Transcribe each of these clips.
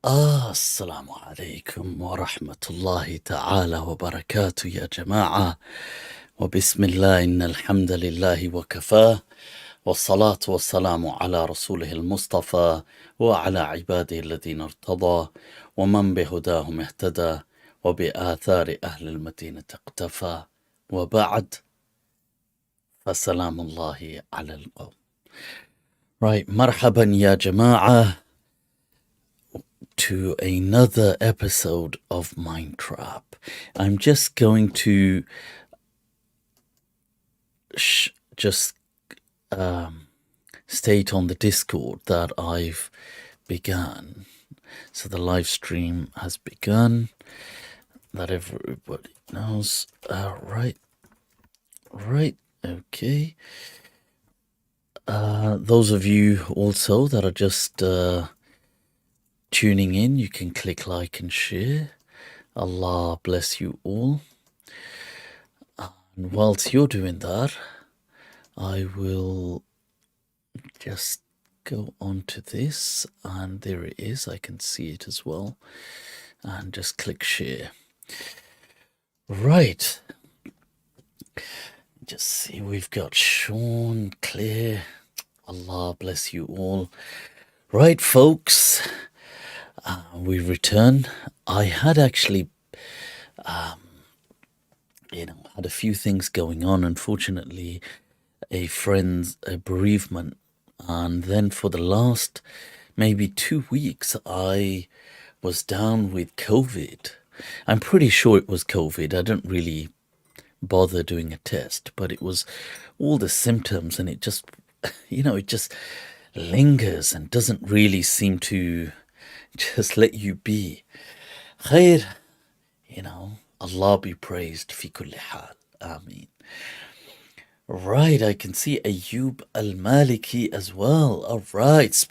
السلام عليكم ورحمة الله تعالى وبركاته يا جماعة. وبسم الله إن الحمد لله وكفاه، والصلاة والسلام على رسوله المصطفى وعلى عباده الذين ارتضى ومن بهداهم اهتدى وبآثار أهل المدينة اقتفى، وبعد، فسلام الله على القوم. Right, مرحبا يا جماعة to another episode of MindTrap. I'm just going to state on the Discord that I've begun. So the live stream has begun, that everybody knows. Right, okay. Those of you also that are just tuning in, you can click like and share. Allah bless you all. And whilst you're doing that, I will just go on to this, and there it is. I can see it as well. And just click share. Right. Just see, we've got Sean, Claire. Allah bless you all. Right, folks. We return. I had actually, had a few things going on. Unfortunately, a bereavement. And then for the last maybe 2 weeks, I was down with COVID. I'm pretty sure it was COVID. I didn't really bother doing a test, but it was all the symptoms, and it just, it just lingers and doesn't really seem to just let you be. Khair, Allah be praised fi kulli hal. Ameen. Right, I can see Ayub al-Maliki as well. All right,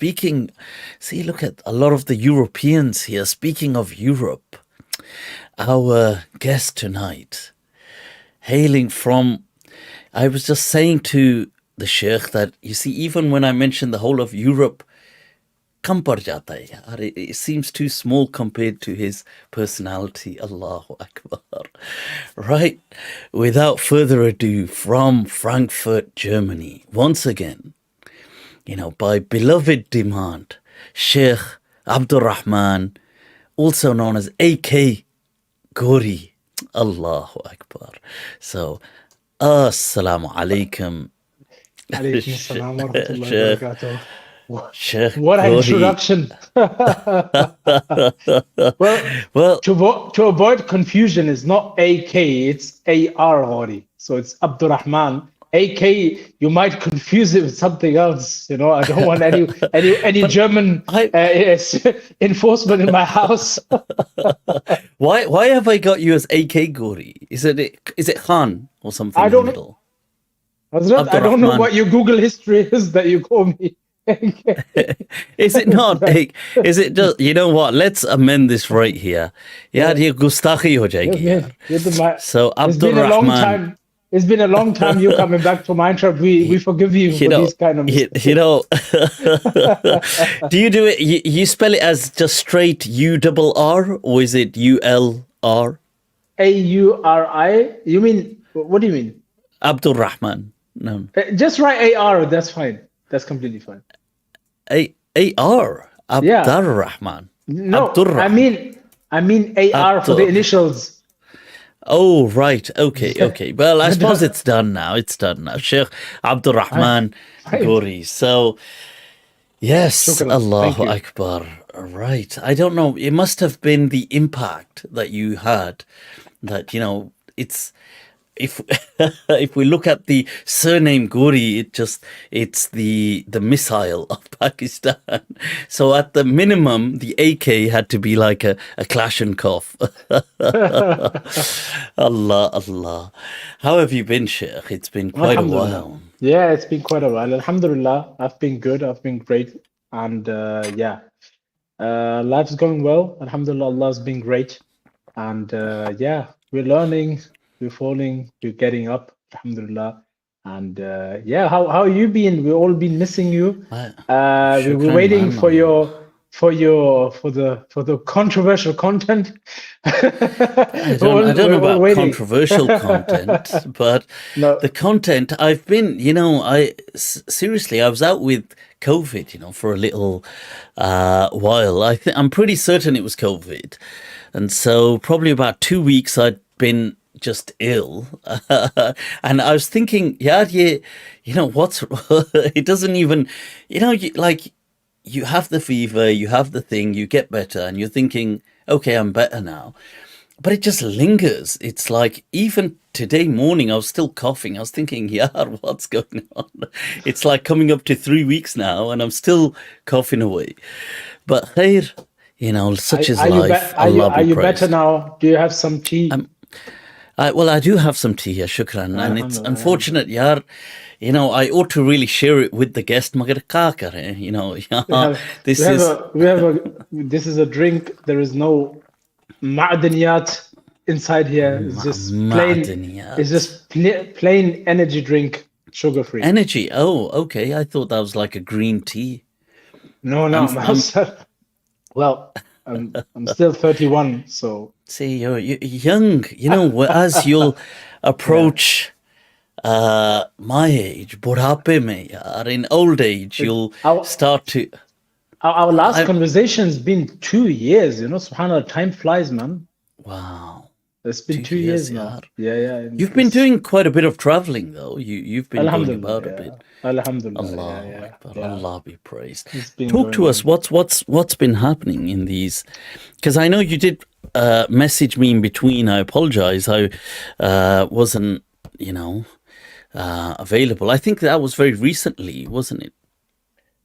look at a lot of the Europeans here. Speaking of Europe, our guest tonight, hailing from, I was just saying to the Sheikh that, you see, even when I mention the whole of Europe, kam par jata hai yaar, it seems too small compared to his personality. Allahu Akbar. Right, without further ado, from Frankfurt, Germany, once again, by beloved demand, Shaykh AbdurRahman, also known as A.K. Ghauri. Allahu Akbar. So, assalamu alaikum. Alaykum assalam wa rahmatullahi wa barakatuh. Shaykh What an Ghauri. introduction. Well, to avoid confusion, it's not AK, it's AR Ghauri. So it's AbdurRahman. AK, you might confuse it with something else. I don't want any German enforcement in my house. Why have I got you as AK Ghauri? Is it Khan or something in the middle? I don't know what your Google history is that you call me. Is it not? Is it just, what? Let's amend this right here. Yaar, ye gustakhi ho jayegi yaar. So AbdurRahman. It's been a long time you coming back to MindTrap. We forgive you for these kind of mistakes. Do you do it, you spell it as just straight URR, or is it ULR? AURI? You mean, what do you mean? AbdurRahman. No. Just write AR, that's fine. That's completely fine. AR? AbdurRahman. No, I mean AR for the initials. Oh, right. Okay. Well, I suppose it's done now. Shaykh AbdurRahman Ghauri. So, yes, Allahu Akbar. Right. I don't know. It must have been the impact that you had that, it's, if we look at the surname Ghauri, it's the missile of Pakistan. So at the minimum, the AK had to be like a Kalashnikov. Allah. How have you been, Sheikh? It's been quite a while. Yeah, it's been quite a while. Alhamdulillah, I've been good. I've been great. And life's going well. Alhamdulillah, Allah's been great. And we're learning. We're falling, we're getting up, alhamdulillah. And how you been? We've all been missing you. We were waiting for your for the controversial content. I don't know We're about waiting. controversial content, but No, the content I've been, seriously, I was out with COVID, for a little while. I'm pretty certain it was COVID, and so probably about 2 weeks I'd been just ill, and I was thinking, yeah, what's it doesn't even, you have the fever, you have the thing, you get better, and you're thinking, okay, I'm better now. But it just lingers. It's like even today morning, I was still coughing. I was thinking, yeah, what's going on? It's like coming up to 3 weeks now, and I'm still coughing away. But khair, such is life. Allah are be you better praised. now? Do you have some tea? Well, I do have some tea here, shukran. And it's unfortunate, yar. I ought to really share it with the guest. Magar ka kare, this this is a drink. There is no ma'daniyat inside here. It's just plain energy drink, sugar free. Energy. Oh, okay. I thought that was like a green tea. No. Well, I'm still 31, so. See, you're young. As you'll approach my age, budhape mein, yaar, in old age, you'll start to. Our last conversation's been 2 years. Subhanallah, time flies, man. Wow. It's been 2 years now. Yeah. You've been doing quite a bit of traveling, though. You've been going about a bit. Alhamdulillah. Allah be praised. Talk to us. What's been happening in these? Because I know you did message me in between. I apologize. I wasn't, available. I think that was very recently, wasn't it?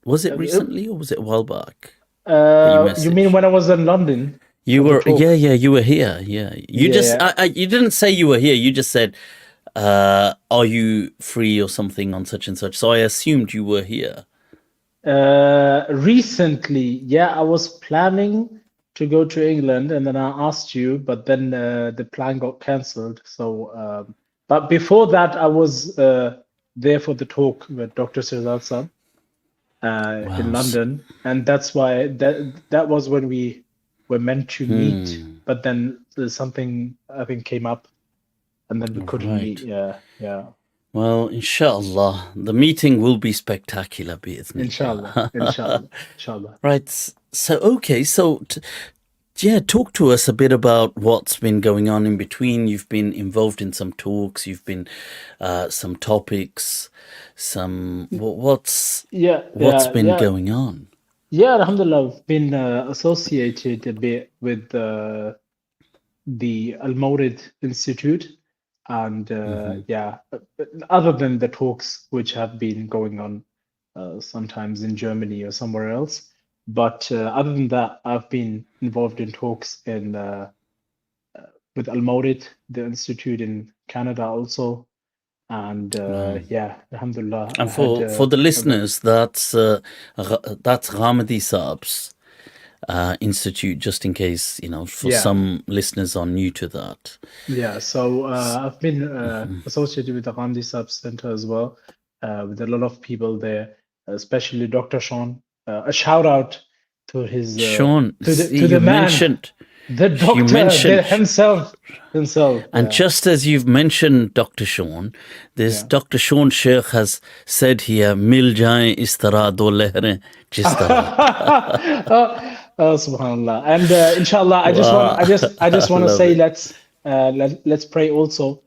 Was it recently or was it a while back? You mean when I was in London? You were, you were here. Yeah. You you didn't say you were here. You just said, are you free or something on such and such? So I assumed you were here. Recently, I was planning to go to England and then I asked you, but then the plan got cancelled. So, but before that, I was there for the talk with Dr. Sirzad Saab in London. And that's why that was when we were meant to meet, but then something I think came up and then we couldn't meet. Yeah. Well, inshallah, the meeting will be spectacular, inshallah. Right. So, okay. So, talk to us a bit about what's been going on in between. You've been involved in some talks. You've been some topics. What's been going on? Yeah, alhamdulillah, I've been associated a bit with the al-Mawrid Institute. And other than the talks which have been going on sometimes in Germany or somewhere else. But other than that, I've been involved in talks with al-Mawrid, the institute in Canada also. And alhamdulillah. And for the listeners, that's Ghamidi Saab's institute, just in case, for some listeners are new to that. Yeah, so I've been associated with the Ghamidi Saab Center as well, with a lot of people there, especially Dr. Sean. A shout out to his Sean, to the man, mentioned the doctor himself. And just as you've mentioned Dr. Sean, this Dr. Sean Sheikh has said here, "Mil jaye is tarah do lehre jis tarah." Oh, subhanallah. And inshallah, I just want to say let's pray also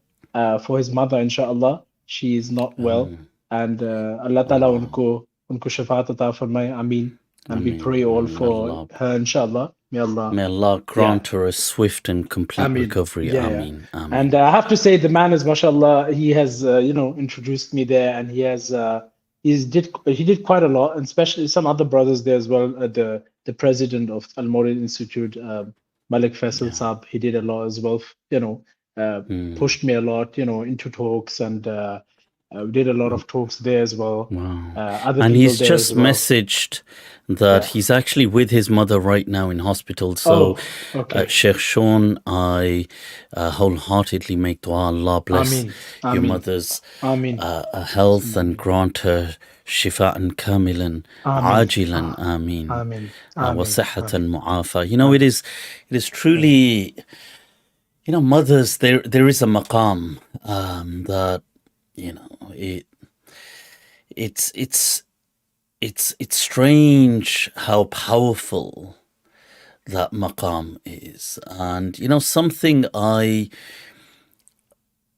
for his mother, inshallah. She is not well, and Allah Ta'ala unko shafaat ata farmaye, ameen. And we pray all for her, inshallah. May Allah grant her a swift and complete recovery. Ameen. And I have to say, the man is, mashallah, he has introduced me there, and he did quite a lot, and especially some other brothers there as well. The president of al-Mawrid Institute, Malik Faisal Saab, he did a lot as well. Pushed me a lot, into talks, and We did a lot of talks there as well. Wow. Other And people he's there just as well. messaged that he's actually with his mother right now in hospital. So, Sheikh Sean, I wholeheartedly make dua. Allah bless your mother's health and grant her shifa'an kamilan, ajilan, ameen, wa sihhatan mu'afa. You know, it is truly, you know, mothers, there is a maqam that, you know, it's strange how powerful that maqam is. And, you know, something I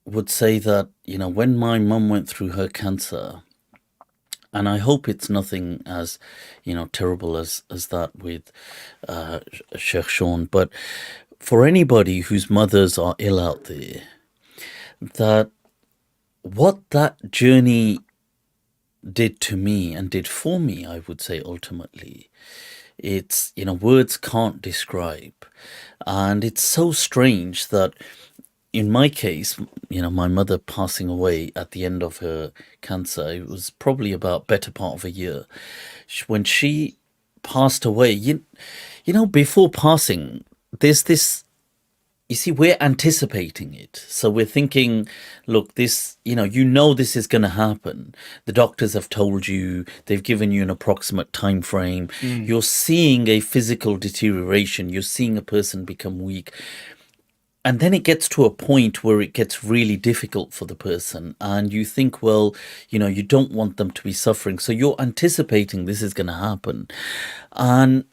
would say that, you know, when my mum went through her cancer, and I hope it's nothing as, you know, terrible as that with Sheikh Sean, but for anybody whose mothers are ill out there, that what that journey did to me and did for me, I would say ultimately, it's, you know, words can't describe. And it's so strange that in my case, you know, my mother passing away at the end of her cancer, it was probably about better part of a year. When she passed away, you know, before passing, there's this, you see, we're anticipating it. So we're thinking, look, this, you know this is going to happen. The doctors have told you, they've given you an approximate time frame. You're seeing a physical deterioration. You're seeing a person become weak. And then it gets to a point where it gets really difficult for the person. And you think, well, you know, you don't want them to be suffering. So you're anticipating this is going to happen. And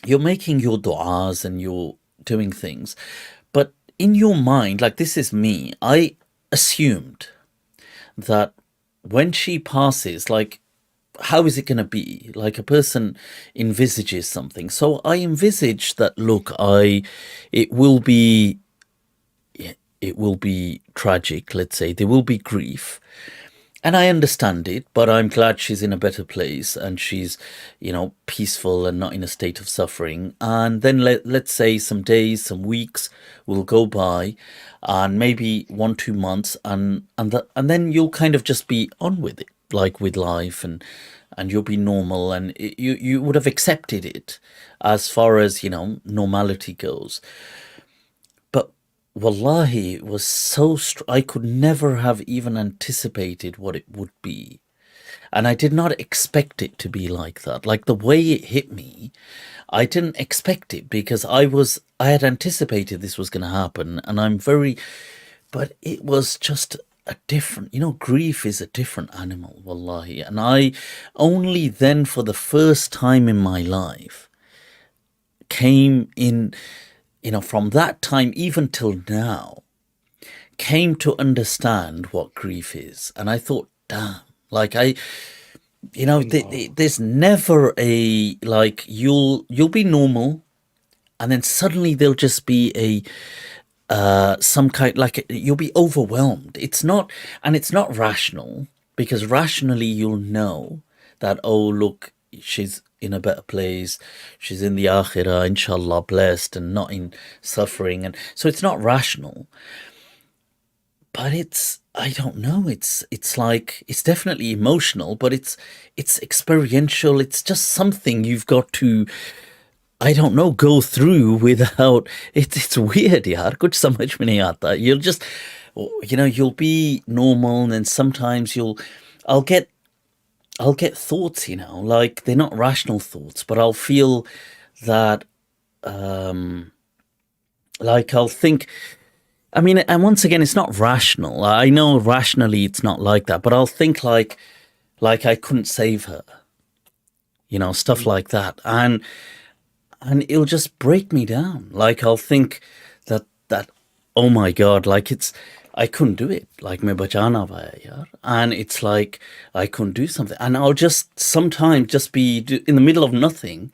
you're making your du'as and you're doing things, but in your mind, like, this is me, I assumed that when she passes, like, how is it going to be? Like, a person envisages something. So I envisaged that, look, it will be tragic, let's say. There will be grief. And I understand it, but I'm glad she's in a better place and she's, you know, peaceful and not in a state of suffering. And then let's say some days, some weeks will go by, and maybe 1-2 months, and then you'll kind of just be on with it, like with life, and you'll be normal, and you would have accepted it as far as, you know, normality goes. Wallahi, it was so I could never have even anticipated what it would be. And I did not expect it to be like that. Like, the way it hit me, I didn't expect it, because I had anticipated this was going to happen. And but it was just a different, you know, grief is a different animal, wallahi. And I only then, for the first time in my life, came in, you know, from that time even till now, came to understand what grief is. And I thought, damn, like, you know, there's never a, like, you'll be normal, and then suddenly there'll just be some kind, like, you'll be overwhelmed. It's not rational, because rationally you'll know that, oh, look, she's in a better place, she's in the akhirah, inshallah, blessed and not in suffering. And so it's not rational, but it's, I don't know, it's like, it's definitely emotional, but it's experiential. It's just something you've got to, I don't know, go through without, it's weird, yaar, kuch samajh mein nahi aata. You'll just, you know, you'll be normal, and then sometimes I'll get thoughts, you know, like, they're not rational thoughts, but I'll feel that, like, I'll think, I mean, and once again, it's not rational. I know rationally it's not like that, but I'll think like I couldn't save her, you know, stuff like that. And it'll just break me down. Like, I'll think that, oh my God, like, I couldn't do it. Like, main bachana hai yaar. And it's like, I couldn't do something. And I'll just sometimes just be in the middle of nothing.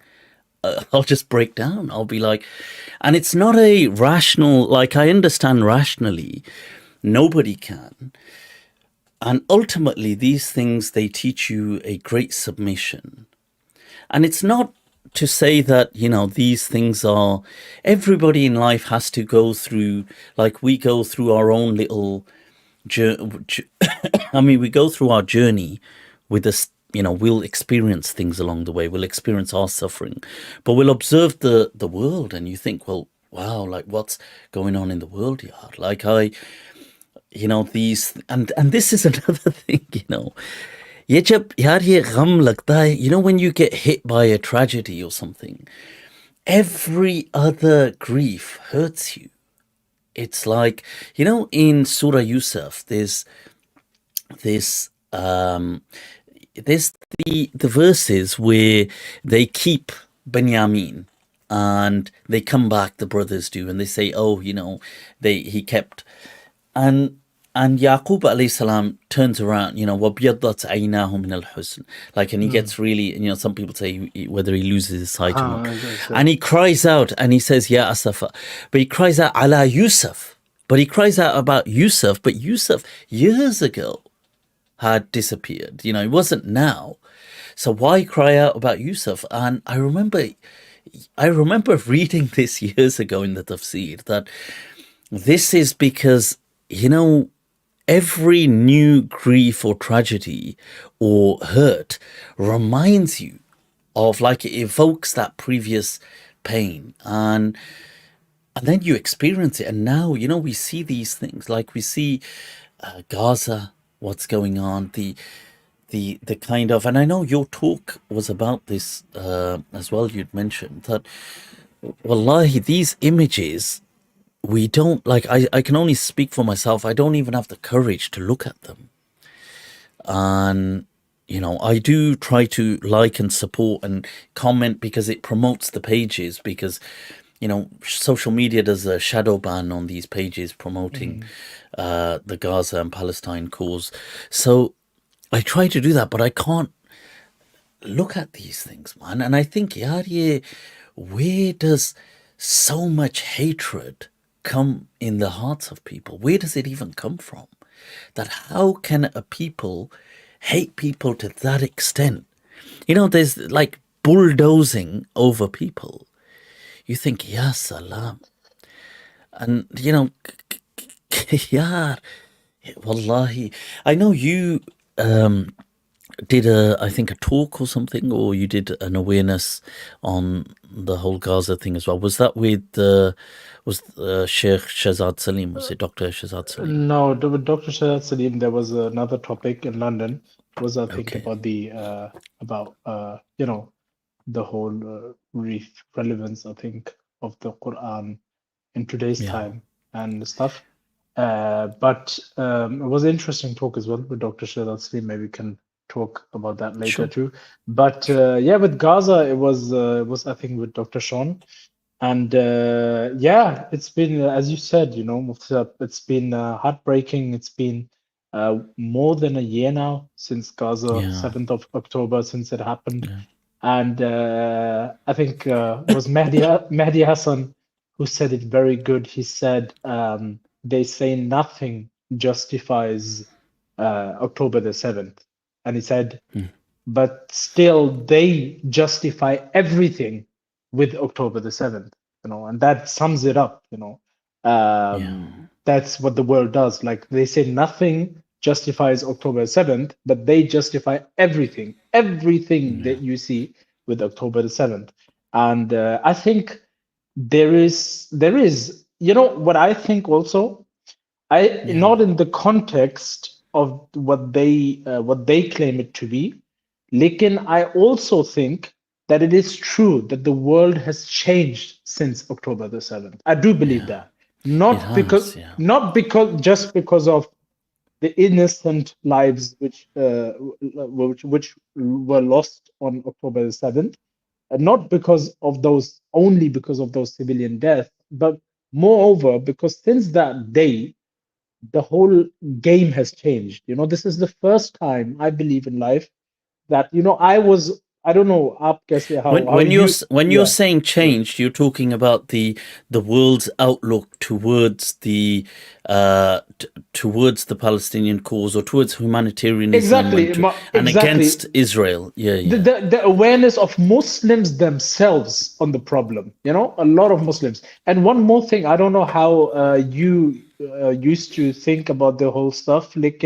I'll just break down. I'll be like, and it's not a rational, like, I understand rationally, nobody can. And ultimately, these things, they teach you a great submission. And it's not to say that, you know, these things are, everybody in life has to go through, like, we go through our own little I mean, we go through our journey with this, we'll experience things along the way. We'll experience our suffering, but we'll observe the world, and you think, well, wow, like what's going on in the world, yeah? Like these, and this is another thing, ये जब यार ये गम लगता है, when you get hit by a tragedy or something, every other grief hurts you. It's like, in Surah Yousef, there's the verses where they keep Benjamin and they come back, the brothers do, and they say, oh, he kept, and Yaqub alayhi salam turns around, وَبْيَضَّتْ عَيْنَاهُ مِنَ الْحُزْنِ, like, and he gets really, some people say whether he loses his sight or not, and he cries out and he says, Ya Asafa, but he cries out ala Yousef, but he cries out about Yousef, but Yousef years ago had disappeared, it wasn't now, so why cry out about Yousef? And I remember reading this years ago in the tafsir, that this is because, every new grief or tragedy or hurt reminds you of, like, it evokes that previous pain, and then you experience it. And now, we see these things, like we see Gaza, what's going on, the kind of, and I know your talk was about this as well. You'd mentioned that, wallahi, these images, we don't, like, I can only speak for myself, I don't even have the courage to look at them. And I do try to like and support and comment because it promotes the pages, because social media does a shadow ban on these pages promoting the Gaza and Palestine cause. So I try to do that, but I can't look at these things, man. And I think, yaar, where does so much hatred come in the hearts of people? Where does it even come from? That how can a people hate people to that extent? There's like bulldozing over people. You think, ya salam. And, yaar, wallahi, I know you did I think a talk or something, or you did an awareness on the whole Gaza thing as well. Was that with Sheikh Shazad Salim? Was it Dr. Shazad Salim? No, with Dr. Shazad Salim, there was another topic in London. Was I think about the the whole relevance, I think, of the Quran in today's time and stuff. But it was an interesting talk as well with Dr. Shazad Salim. Maybe we can talk about that later too. But with Gaza, it was I think with Dr. Sean. And it's been, as you said, Mufti Saab, it's been heartbreaking. It's been more than a year now since Gaza, 7th of October, since it happened. And I think it was Mahdi Hassan who said it very good. He said, they say nothing justifies October the 7th. And he said, but still they justify everything with October the 7th, and that sums it up, that's what the world does. Like, they say nothing justifies October 7th, but they justify everything that you see with October the 7th. And I think there is, what I think also, not in the context of what they claim it to be, lekin I also think that it is true that the world has changed since October the 7th. I do believe that. Not because just of the innocent lives which were lost on October the 7th, and not only because of those civilian deaths, but moreover because since that day, the whole game has changed. This is the first time I believe in life that I don't know when you're saying changed, you're talking about the world's outlook towards the Palestinian cause, or towards humanitarianism and against Israel. The awareness of Muslims themselves on the problem, a lot of Muslims. And one more thing, I don't know how you used to think about the whole stuff, like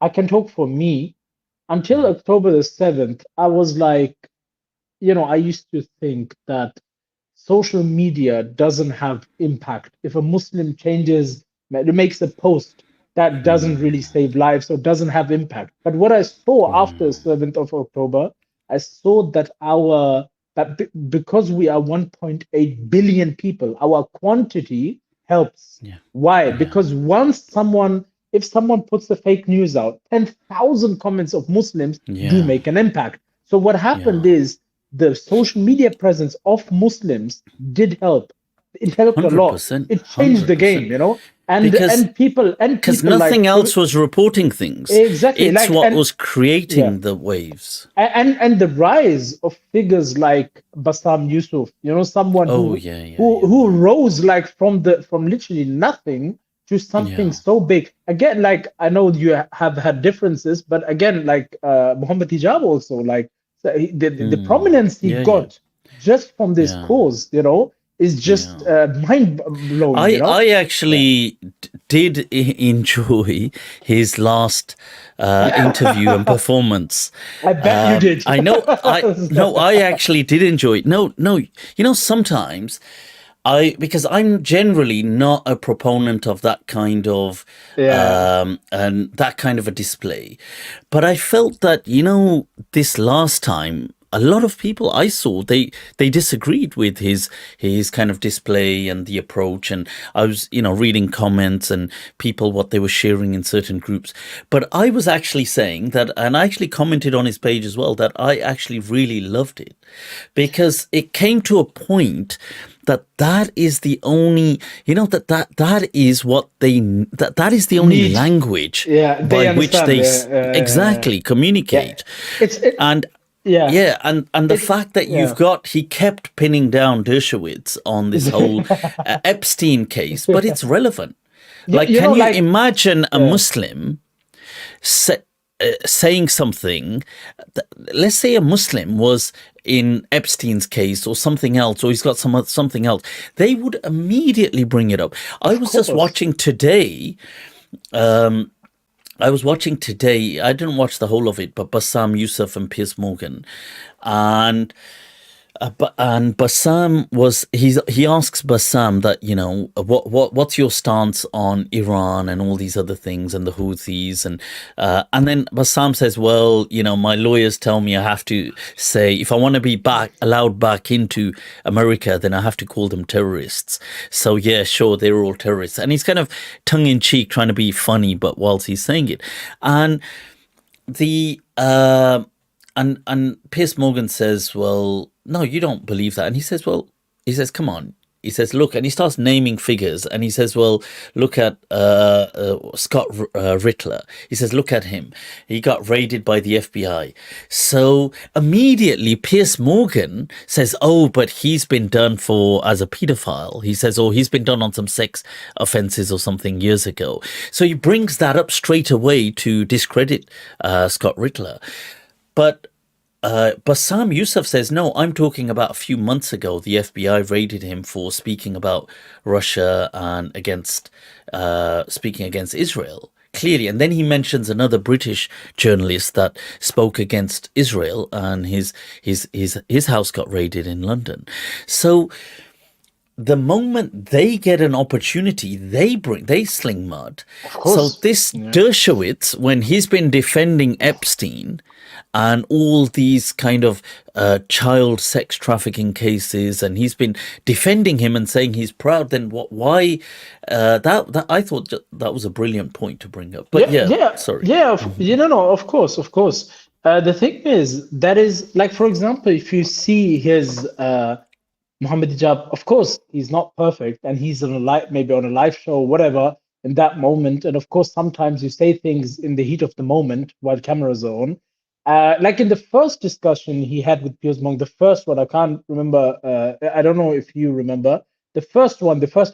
I can talk for me. Until October the 7th, I was like, I used to think that social media doesn't have impact. If a Muslim makes a post, that doesn't really save lives or doesn't have impact. But what I saw after 7th of October, I saw that because we are 1.8 billion people, our quantity helps. Yeah. Why? Because if someone puts the fake news out, 10,000 comments of Muslims do make an impact. So what happened is the social media presence of Muslims did help. It helped a lot. 100%. It changed the game, and people because nothing like, else was reporting things. Exactly. It's what was creating the waves. And the rise of figures like Bassam Yousef, someone who rose like from literally nothing to something so big. Again, like I know you have had differences, but again, like Mohammed Hijab also, like the prominence he got just from this cause, is just mind blowing. I actually did enjoy his last interview and performance. I bet you did. I know. I actually did enjoy it. No, sometimes because I'm generally not a proponent of that kind of and that kind of a display, but I felt that this last time a lot of people I saw they disagreed with his kind of display and the approach, and I was reading comments and people what they were sharing in certain groups. But I was actually saying that, and I actually commented on his page as well, that I actually really loved it because it came to a point that is the only that is what that is the only language by which they exactly communicate. And the fact that he kept pinning down Dershowitz on this whole Epstein case, but it's relevant. Like, can you imagine a Muslim saying something? Let's say a Muslim was in Epstein's case or something else, or he's got something else. They would immediately bring it up. I was just watching today. I didn't watch the whole of it, but Bassam, Yousef and Piers Morgan. And Bassam he asks Bassam that, what's your stance on Iran and all these other things and the Houthis, and then Bassam says, well, my lawyers tell me I have to say if I want to be allowed back into America, then I have to call them terrorists. So yeah, sure, they're all terrorists. And he's kind of tongue in cheek trying to be funny, but whilst he's saying it, and and Piers Morgan says, well, no, you don't believe that. And he says, come on. He says, look, and he starts naming figures. And he says, well, look at Scott Rittler. He says, look at him. He got raided by the FBI. So immediately Piers Morgan says, oh, but he's been done as a pedophile. He says, oh, he's been done on some sex offenses or something years ago. So he brings that up straight away to discredit Scott Rittler. But Bassam Yousef says, no, I'm talking about a few months ago, the FBI raided him for speaking about Russia and speaking against Israel, clearly. And then he mentions another British journalist that spoke against Israel, and his house got raided in London. So the moment they get an opportunity, they sling mud. So this Dershowitz, when he's been defending Epstein and all these kind of child sex trafficking cases, and he's been defending him and saying he's proud, then why that I thought that was a brilliant point to bring up. But sorry. Of course. The thing is, that is, like, for example, if you see his Mohammed Hijab, of course, he's not perfect, and he's maybe on a live show, whatever, in that moment. And of course, sometimes you say things in the heat of the moment while cameras are on. Like in the first discussion he had with Piers Morgan, the first one, I can't remember, I don't know if you remember, the first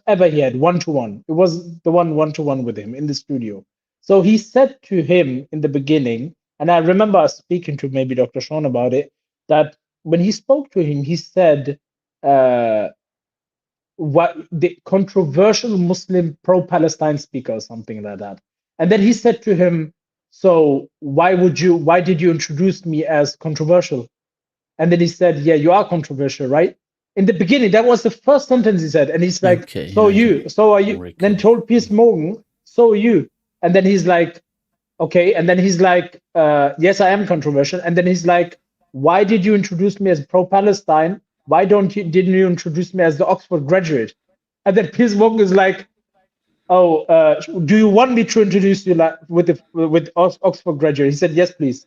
ever he had one-to-one. It was the one-to-one with him in the studio. So he said to him in the beginning, and I remember speaking to maybe Dr. Sean about it, that when he spoke to him, he said, what the controversial Muslim pro-Palestine speaker or something like that. And then he said to him, so why did you introduce me as controversial? And then he said, yeah, you are controversial, right? In the beginning, that was the first sentence he said. And he's like, Okay, so are you? Then recall. told Piers Morgan, so are you. And then he's like, okay. And then he's like, yes, I am controversial. And then he's like, why did you introduce me as pro-Palestine? Why didn't you introduce me as the Oxford graduate? And then Piers Morgan is like, oh, do you want me to introduce you with Oxford graduate? He said, yes, please.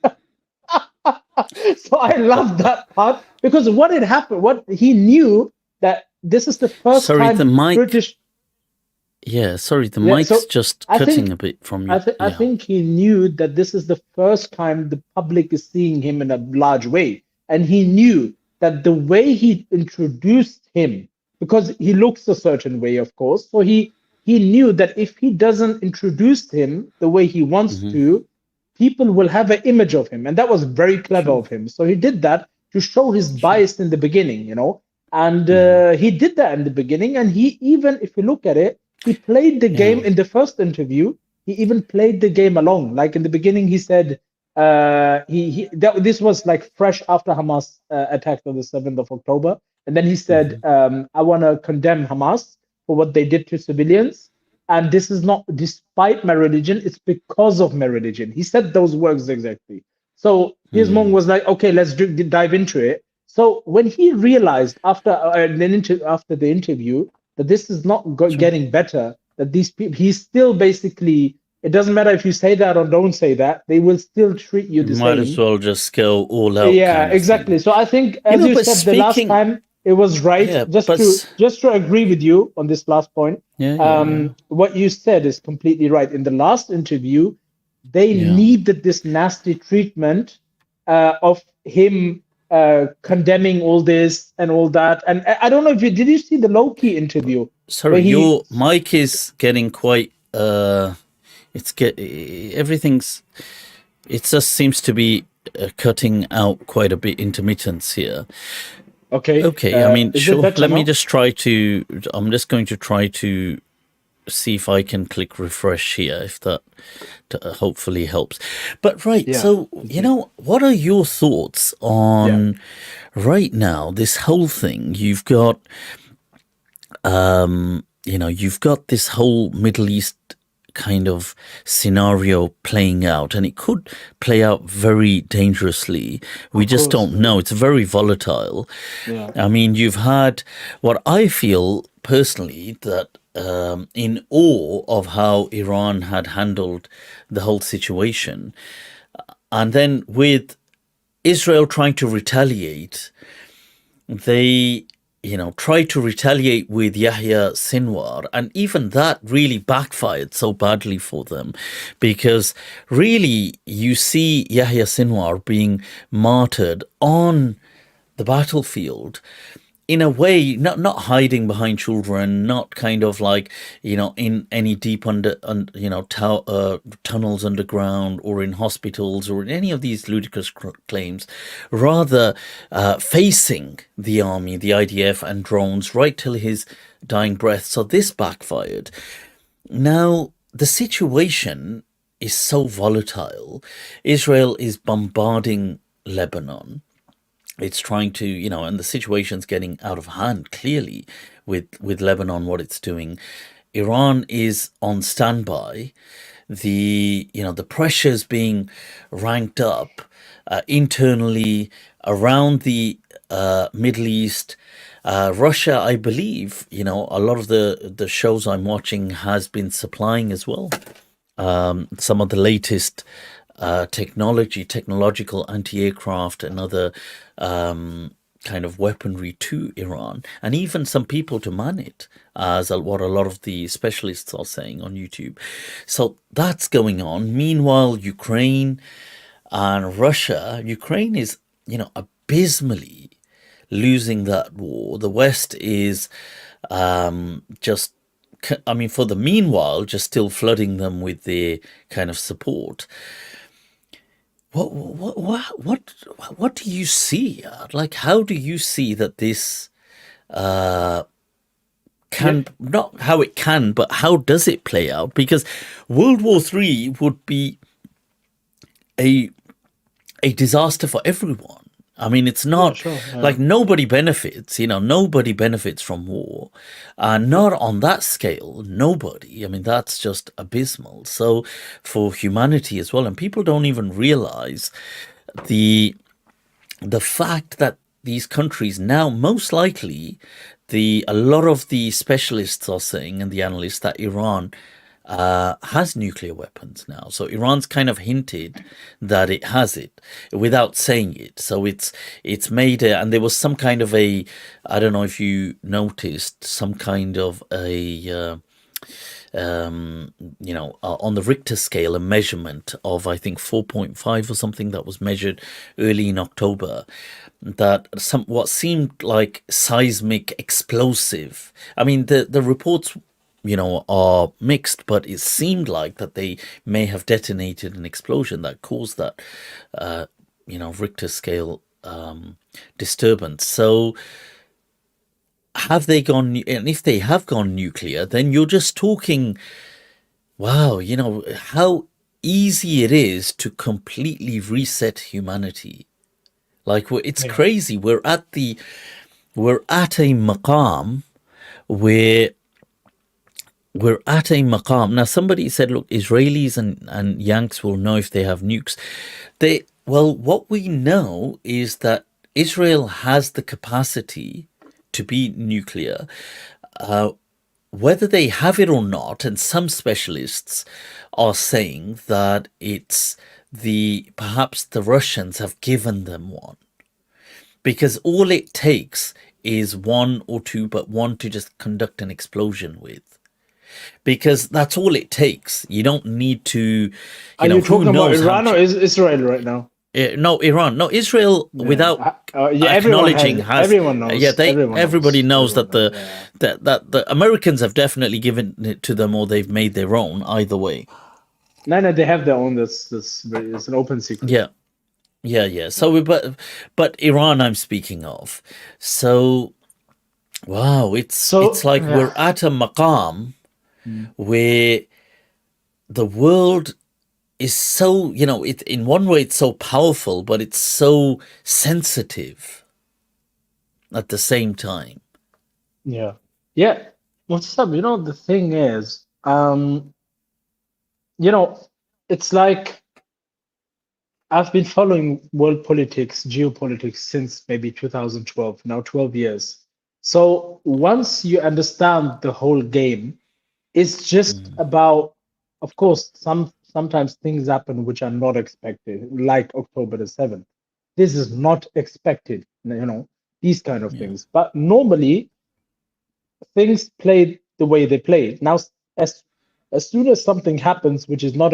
So I love that part because what had happened, what he knew that this is the first time the mic. British. Yeah, sorry, the mic's just cutting a bit from you. I think he knew that this is the first time the public is seeing him in a large way. And he knew that the way he introduced him, because he looks a certain way, of course. So he knew that if he doesn't introduce him the way he wants to, people will have an image of him. And that was very clever of him. So he did that to show his bias in the beginning, and he did that in the beginning. And he even, if you look at it, he played the game in the first interview. He even played the game along. Like in the beginning, he said, this was like fresh after Hamas attacked on the 7th of October. And then he said, I want to condemn Hamas for what they did to civilians. And this is not despite my religion, it's because of my religion. He said those words exactly. So his mom was like, okay, let's dive into it. So when he realized after the interview that this is not getting better, that these people, he's still basically, it doesn't matter if you say that or don't say that, they will still treat you the same. Might as well just go all out. Yeah, exactly. So I think, as you said the last time, it was right. Yeah, just to agree with you on this last point. What you said is completely right. In the last interview, they needed this nasty treatment of him condemning all this and all that. And I don't know if did you see the low-key interview? Sorry, your mic is getting quite everything's, it just seems to be cutting out quite a bit, intermittence here. Okay, I mean, sure, let me just try to, I'm just going to try to see if I can click refresh here, if that hopefully helps. But so, what are your thoughts on right now, this whole thing? You've got, you've got this whole Middle East kind of scenario playing out, and it could play out very dangerously. We just don't know. It's very volatile. I mean, you've had what I feel personally that in awe of how Iran had handled the whole situation, and then with Israel trying to retaliate, they tried to retaliate with Yahya Sinwar, and even that really backfired so badly for them, because really you see Yahya Sinwar being martyred on the battlefield in a way, not hiding behind children, not kind of like, in any deep tunnels underground or in hospitals or in any of these ludicrous claims, rather facing the army, the IDF and drones right till his dying breath. So this backfired. Now, the situation is so volatile. Israel is bombarding Lebanon. It's trying to, and the situation's getting out of hand, clearly, with Lebanon, what it's doing. Iran is on standby. The pressure's being ranked up internally around the Middle East. Russia, I believe, a lot of the shows I'm watching has been supplying as well some of the latest technological anti-aircraft and other kind of weaponry to Iran, and even some people to man it, as what a lot of the specialists are saying on YouTube. So that's going on. Meanwhile, Ukraine and Russia, Ukraine is, abysmally losing that war. The West is just, for the meanwhile, just still flooding them with their kind of support. What do you see? Like, how do you see that this can, not how it can, but how does it play out? Because World War III would be a disaster for everyone. I mean, it's not like nobody benefits, nobody benefits from war. Not on that scale, nobody. I mean, that's just abysmal. So for humanity as well, and people don't even realize the fact that these countries now, most likely, a lot of the specialists are saying, and the analysts, that Iran has nuclear weapons now. So Iran's kind of hinted that it has it without saying it. So it's made and there was some kind of I don't know if you noticed, some kind of on the Richter scale, a measurement of, I think, 4.5 or something that was measured early in October, that what seemed like seismic explosive. I mean, the reports are mixed, but it seemed like that they may have detonated an explosion that caused that, Richter scale disturbance. So have they gone, and if they have gone nuclear, then you're just talking, wow, how easy it is to completely reset humanity. Like, it's crazy. We're at a maqam where now somebody said, look, Israelis and Yanks will know if they have nukes. What we know is that Israel has the capacity to be nuclear, whether they have it or not. And some specialists are saying that it's perhaps the Russians have given them one, because all it takes is one or two, but one to just conduct an explosion with. Because that's all it takes. You don't need to. Are you talking about Iran or Israel right now? No, Iran. No, Israel. Without acknowledging, everyone knows. Everybody knows that the Americans have definitely given it to them, or they've made their own. Either way. No, they have their own. It's an open secret. Yeah. So, but Iran, I'm speaking of. So, wow, it's like we're at a maqam where the world is so, in one way it's so powerful, but it's so sensitive at the same time. Yeah. What's up? The thing is, it's like I've been following world politics, geopolitics since maybe 2012, now 12 years. So once you understand the whole game, it's just about, of course, sometimes things happen which are not expected, like October the 7th. This is not expected, these kind of things. But normally, things play the way they play. Now, as soon as something happens which is not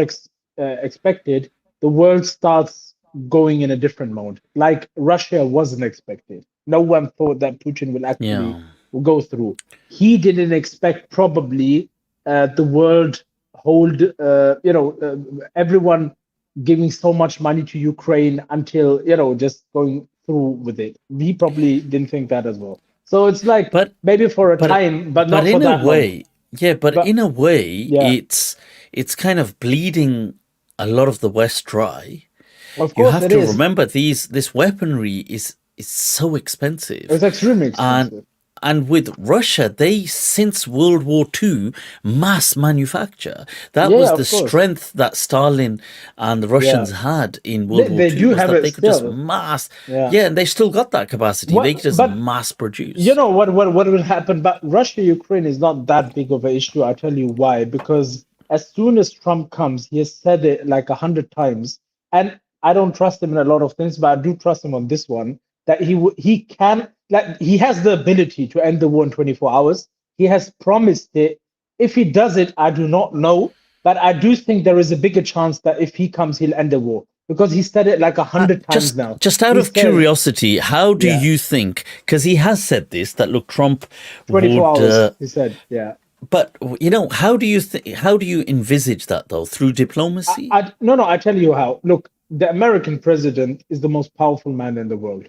expected, the world starts going in a different mode. Like Russia wasn't expected. No one thought that Putin will actually go through. He didn't expect probably the world hold, everyone giving so much money to Ukraine until, just going through with it. We probably didn't think that as well. So it's like, maybe for a time, but not for that way. Long. But in a way, it's kind of bleeding a lot of the West dry. Of course, you have to remember this weaponry is so expensive. It's extremely expensive. And with Russia, they, since World War II, mass manufacture. That was the strength that Stalin and the Russians had in World War II. They do have it. They could just mass. And they still got that capacity. They could just mass produce. You know what will happen? But Russia-Ukraine is not that big of an issue. I'll tell you why. Because as soon as Trump comes, he has said it like 100 times. And I don't trust him in a lot of things, but I do trust him on this one. That he can, like, he has the ability to end the war in 24 hours. He has promised it. If he does it, I do not know, but I do think there is a bigger chance that if he comes, he'll end the war, because he said it like 100 times now. Just out of curiosity, how do you think? Because he has said this, that look, Trump 24 hours. He said, But how do you envisage that though? Through diplomacy? No. I tell you how. Look. The American president is the most powerful man in the world,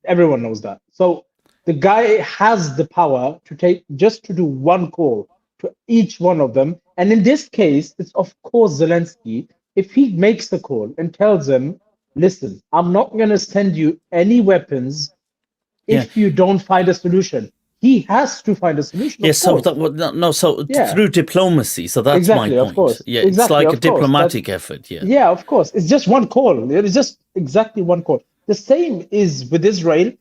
everyone knows that. So the guy has the power to do one call to each one of them. And in this case, it's of course Zelensky, if he makes the call and tells them, listen, I'm not going to send you any weapons if you don't find a solution. He has to find a solution. Yes, so through diplomacy. So that's exactly, my point. Of course. Yeah, exactly, it's like a of course. diplomatic effort. Yeah. Yeah, of course. It's just one call. It is just exactly one call. The same is with Israel.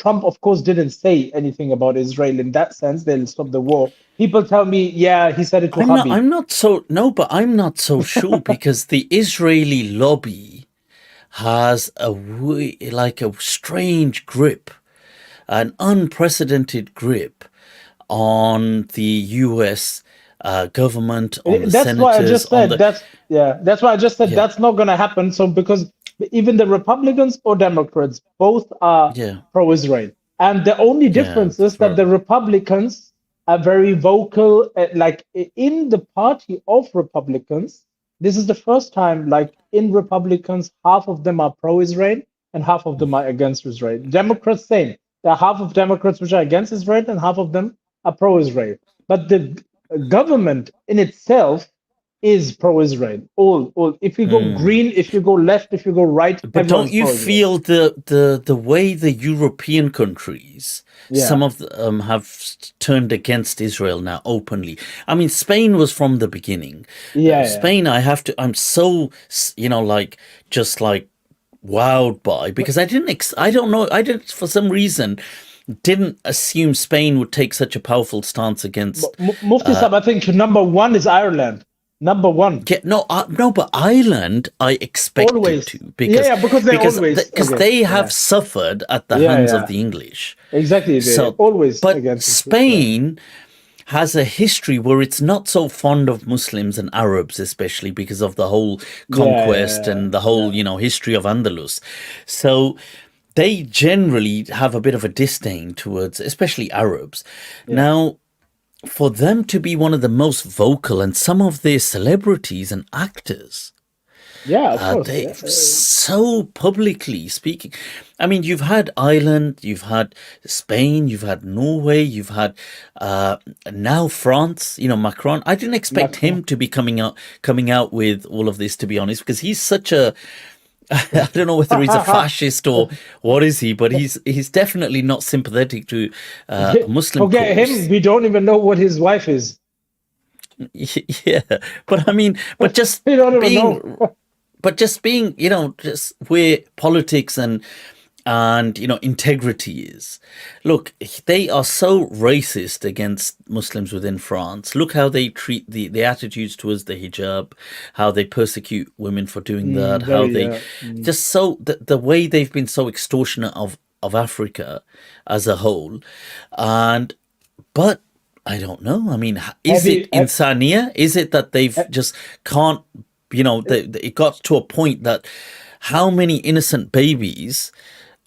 Trump, of course, didn't say anything about Israel in that sense. They'll stop the war. People tell me, yeah, he said it to Habib. I'm not so sure because the Israeli lobby has a strange grip, an unprecedented grip on the U.S. Government, on the that's senators. Why I just said that's why I just said that's not going to happen. So because even the Republicans or Democrats both are pro-Israel, and the only difference is that the Republicans are very vocal. Like in the party of Republicans, this is the first time, like in Republicans, half of them are pro-Israel and half of them are against Israel. Democrats, same. There are half of Democrats which are against Israel and half of them are pro-Israel. But the government in itself is pro-Israel. All. If you go green, if you go left, if you go right. But don't you feel the way the European countries, some of them have turned against Israel now openly? I mean, Spain was from the beginning. Spain, I'm so, just wowed by, because I didn't for some reason didn't assume Spain would take such a powerful stance against Mufti Saab. I think number one is Ireland. Number one. Yeah, no, but Ireland I expected always. To because they have suffered at the hands of the English. Exactly. Always. But Spain has a history where it's not so fond of Muslims and Arabs, especially because of the whole conquest and the whole history of Andalus. So they generally have a bit of a disdain towards, especially Arabs. Now, for them to be one of the most vocal, and some of their celebrities and actors, so publicly speaking. I mean, you've had Ireland, you've had Spain, you've had Norway, you've had now France. Macron. I didn't expect him to be coming out with all of this, to be honest, because he's such a I don't know whether he's a fascist or what is he, but he's definitely not sympathetic to Muslim. Forget him. We don't even know what his wife is. Yeah, but I mean, just being, just where politics and integrity is. Look, they are so racist against Muslims within France. Look how they treat the attitudes towards the hijab, how they persecute women for doing that, how they just so the way they've been so extortionate of Africa as a whole. But I don't know. I mean, is it insania? Is it that they've just can't, it got to a point that how many innocent babies,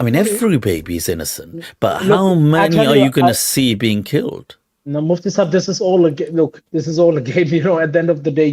I mean, every baby is innocent, but how many are you going to see being killed? No, Mufti Saab, this is all a game. Look, this is all a game. At the end of the day,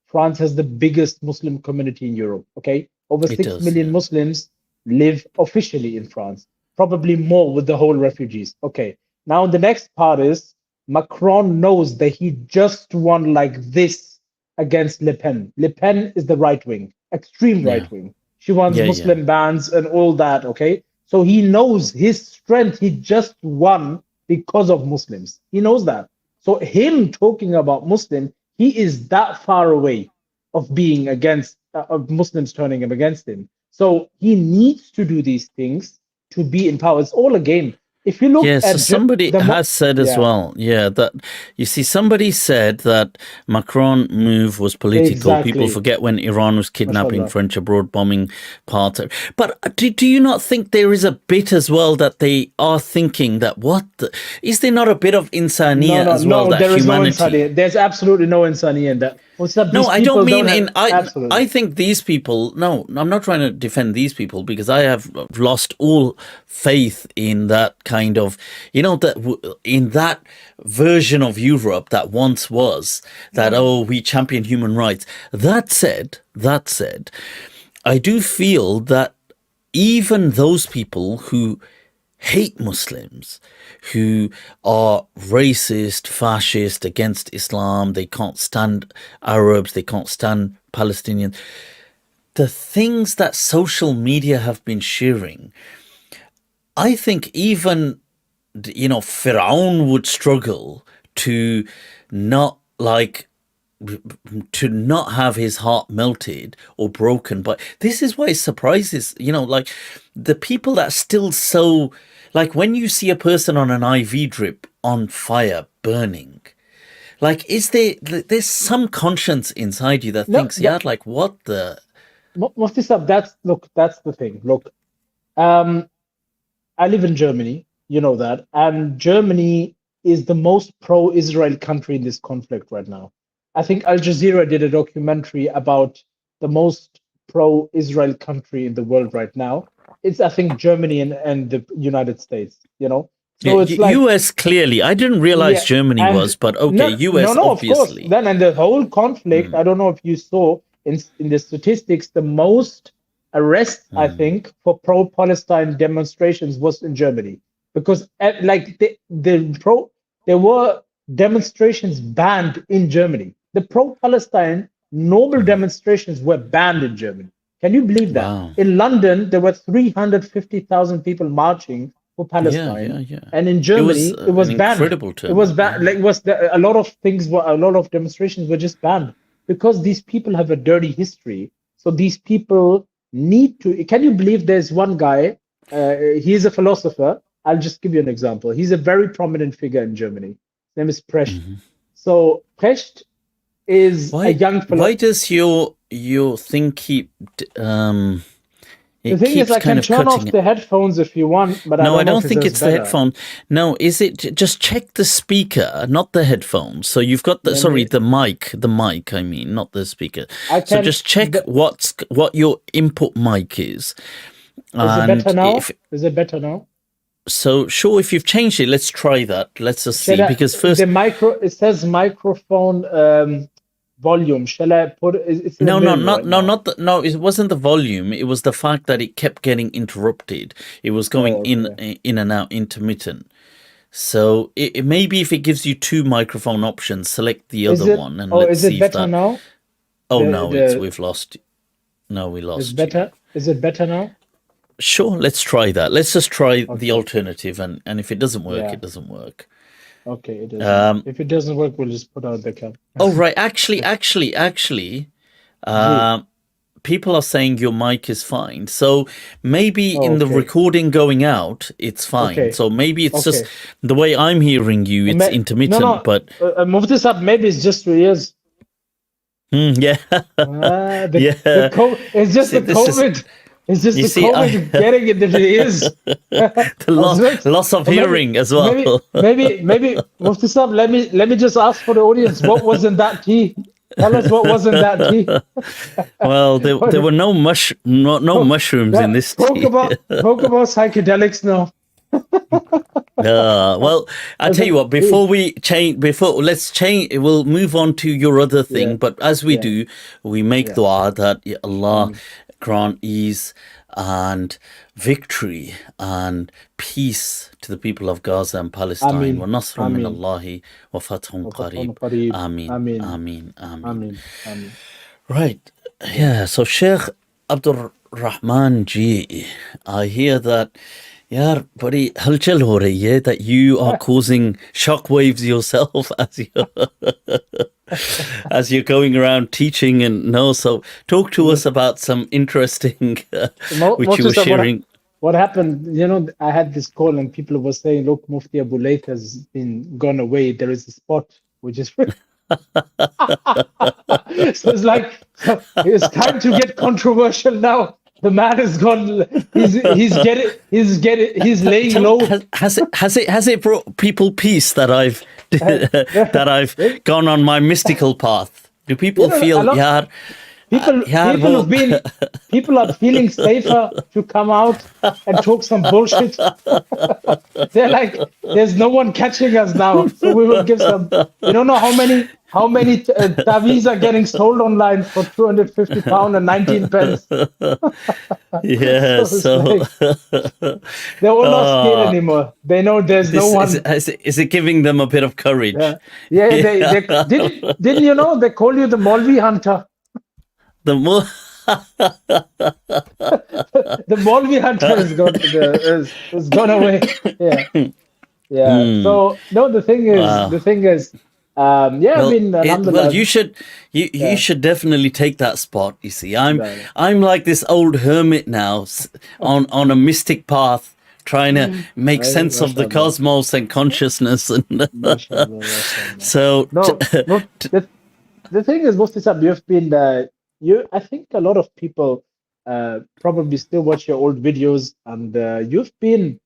France has the biggest Muslim community in Europe. Okay, over 6 million Muslims live officially in France, probably more with the whole refugees. Okay, now the next part is Macron knows that he just won like this against Le Pen. Le Pen is the right wing, extreme right wing. She wants Muslim bans and all that, okay? So he knows his strength. He just won because of Muslims. He knows that. So him talking about Muslim, he is that far away of being against, of Muslims turning him against him. So he needs to do these things to be in power. It's all a game. If you look so somebody has said as well, that you see, somebody said that Macron move was political. Exactly. People forget when Iran was kidnapping French abroad, bombing parts. But do you not think there is a bit as well that they are thinking that is there not a bit of insania as well? No, there is no insania. There's absolutely no insania in that. No, I don't mean I think these people. No, I'm not trying to defend these people because I have lost all faith in that kind of, in that version of Europe that once was that we champion human rights. That said, I do feel that even those people who hate Muslims, who are racist, fascist, against Islam. They can't stand Arabs. They can't stand Palestinians. The things that social media have been sharing, I think even, Fir'aun would struggle to not have his heart melted or broken. But this is why it surprises, the people that still so, when you see a person on an IV drip on fire burning, is there's some conscience inside you that thinks, what the... Mufti Saab, that's the thing. Look, I live in Germany, you know that, and Germany is the most pro-Israel country in this conflict right now. I think Al Jazeera did a documentary about the most pro-Israel country in the world right now. It's, I think, Germany and the United States, So it's US clearly. I didn't realize Germany was, but okay, US obviously. Of course. Then, and the whole conflict, I don't know if you saw in the statistics, the most arrests, I think, for pro-Palestine demonstrations was in Germany. Because there were demonstrations banned in Germany. The pro-Palestine normal demonstrations were banned in Germany. Can you believe that? Wow. In London, there were 350,000 people marching for Palestine, and in Germany, it was banned. It was banned. A lot of demonstrations were just banned because these people have a dirty history. So these people need to. Can you believe there's one guy? He's a philosopher. I'll just give you an example. He's a very prominent figure in Germany. His name is Precht. So Precht is a young philosopher. Why does your thing keep? The thing is, I can turn off the headphones if you want, but I don't think it's the headphone. No, is it? Just check the speaker, not the headphones. So you've got the mic. I mean, not the speaker. So just check what your input mic is. Is it better now? Is it better now? So sure, if you've changed it, let's try that. Let's just see, because first it says microphone volume. Shall I put it? No, it wasn't the volume. It was the fact that it kept getting interrupted. It was going in and out, intermittent. So it maybe if it gives you two microphone options, select the other one and let's see. Is it better now? Oh no, we've lost. No, we lost. It's better. Is it better now? Sure, let's try that. Let's just try the alternative, and if it doesn't work, it doesn't work. Okay, it doesn't. If it doesn't work, we'll just put out the camera. Oh right, actually, people are saying your mic is fine. So maybe in the recording going out, it's fine. Okay. So maybe it's just the way I'm hearing you. It's intermittent, but move this up. Maybe it's just your ears. Yeah. It's just the COVID. It's just the COVID getting into the ears. The loss of hearing as well. Maybe Mufti Saab, let me just ask for the audience, what was in that tea? Tell us what was in that tea. Well, there were no mushrooms in this tea. Talk about psychedelics now. Well, I tell you what, let's change, we'll move on to your other thing, but as we do, we make dua that Allah grant ease and victory and peace to the people of Gaza and Palestine. Wa nasrun min Allahi wa fathun qareeb. Ameen. Right. Yeah. So Shaykh AbdurRahman ji, I hear that yaar badi halchal ho rahi hai, that you are causing shockwaves yourself as you're going around teaching so talk to us about some interesting which you were sharing. What happened, I had this call and people were saying, look, Mufti Abu Layth has been gone away. There is a spot which is free. So it's like, it's time to get controversial now. The man is gone. He's laying low. Has it brought people peace that I've gone on my mystical path? Do people feel people are feeling safer to come out and talk some bullshit? They're like, there's no one catching us now, so we will give some. You don't know how many taweez are getting sold online for £250 and 19 pence? Yeah, So it's so like they will not scared uh, anymore. They know there's no this one. is it giving them a bit of courage? Yeah, yeah. They Yeah. didn't you know they call you the Maulvi hunter. The more The Maulvi hunter is gone away. Yeah, yeah. So no, wow. the thing is, yeah. I Well, mean, well, alhamdulillah. you Yeah, should definitely take that spot. You see, no, no. I'm like this old hermit now, on a mystic path, trying to make sense of the Mashallah, cosmos and consciousness, and mashallah, mashallah. so No, no. The thing is, Mufti Saab, you've been you. I think a lot of people probably still watch your old videos, and you've been,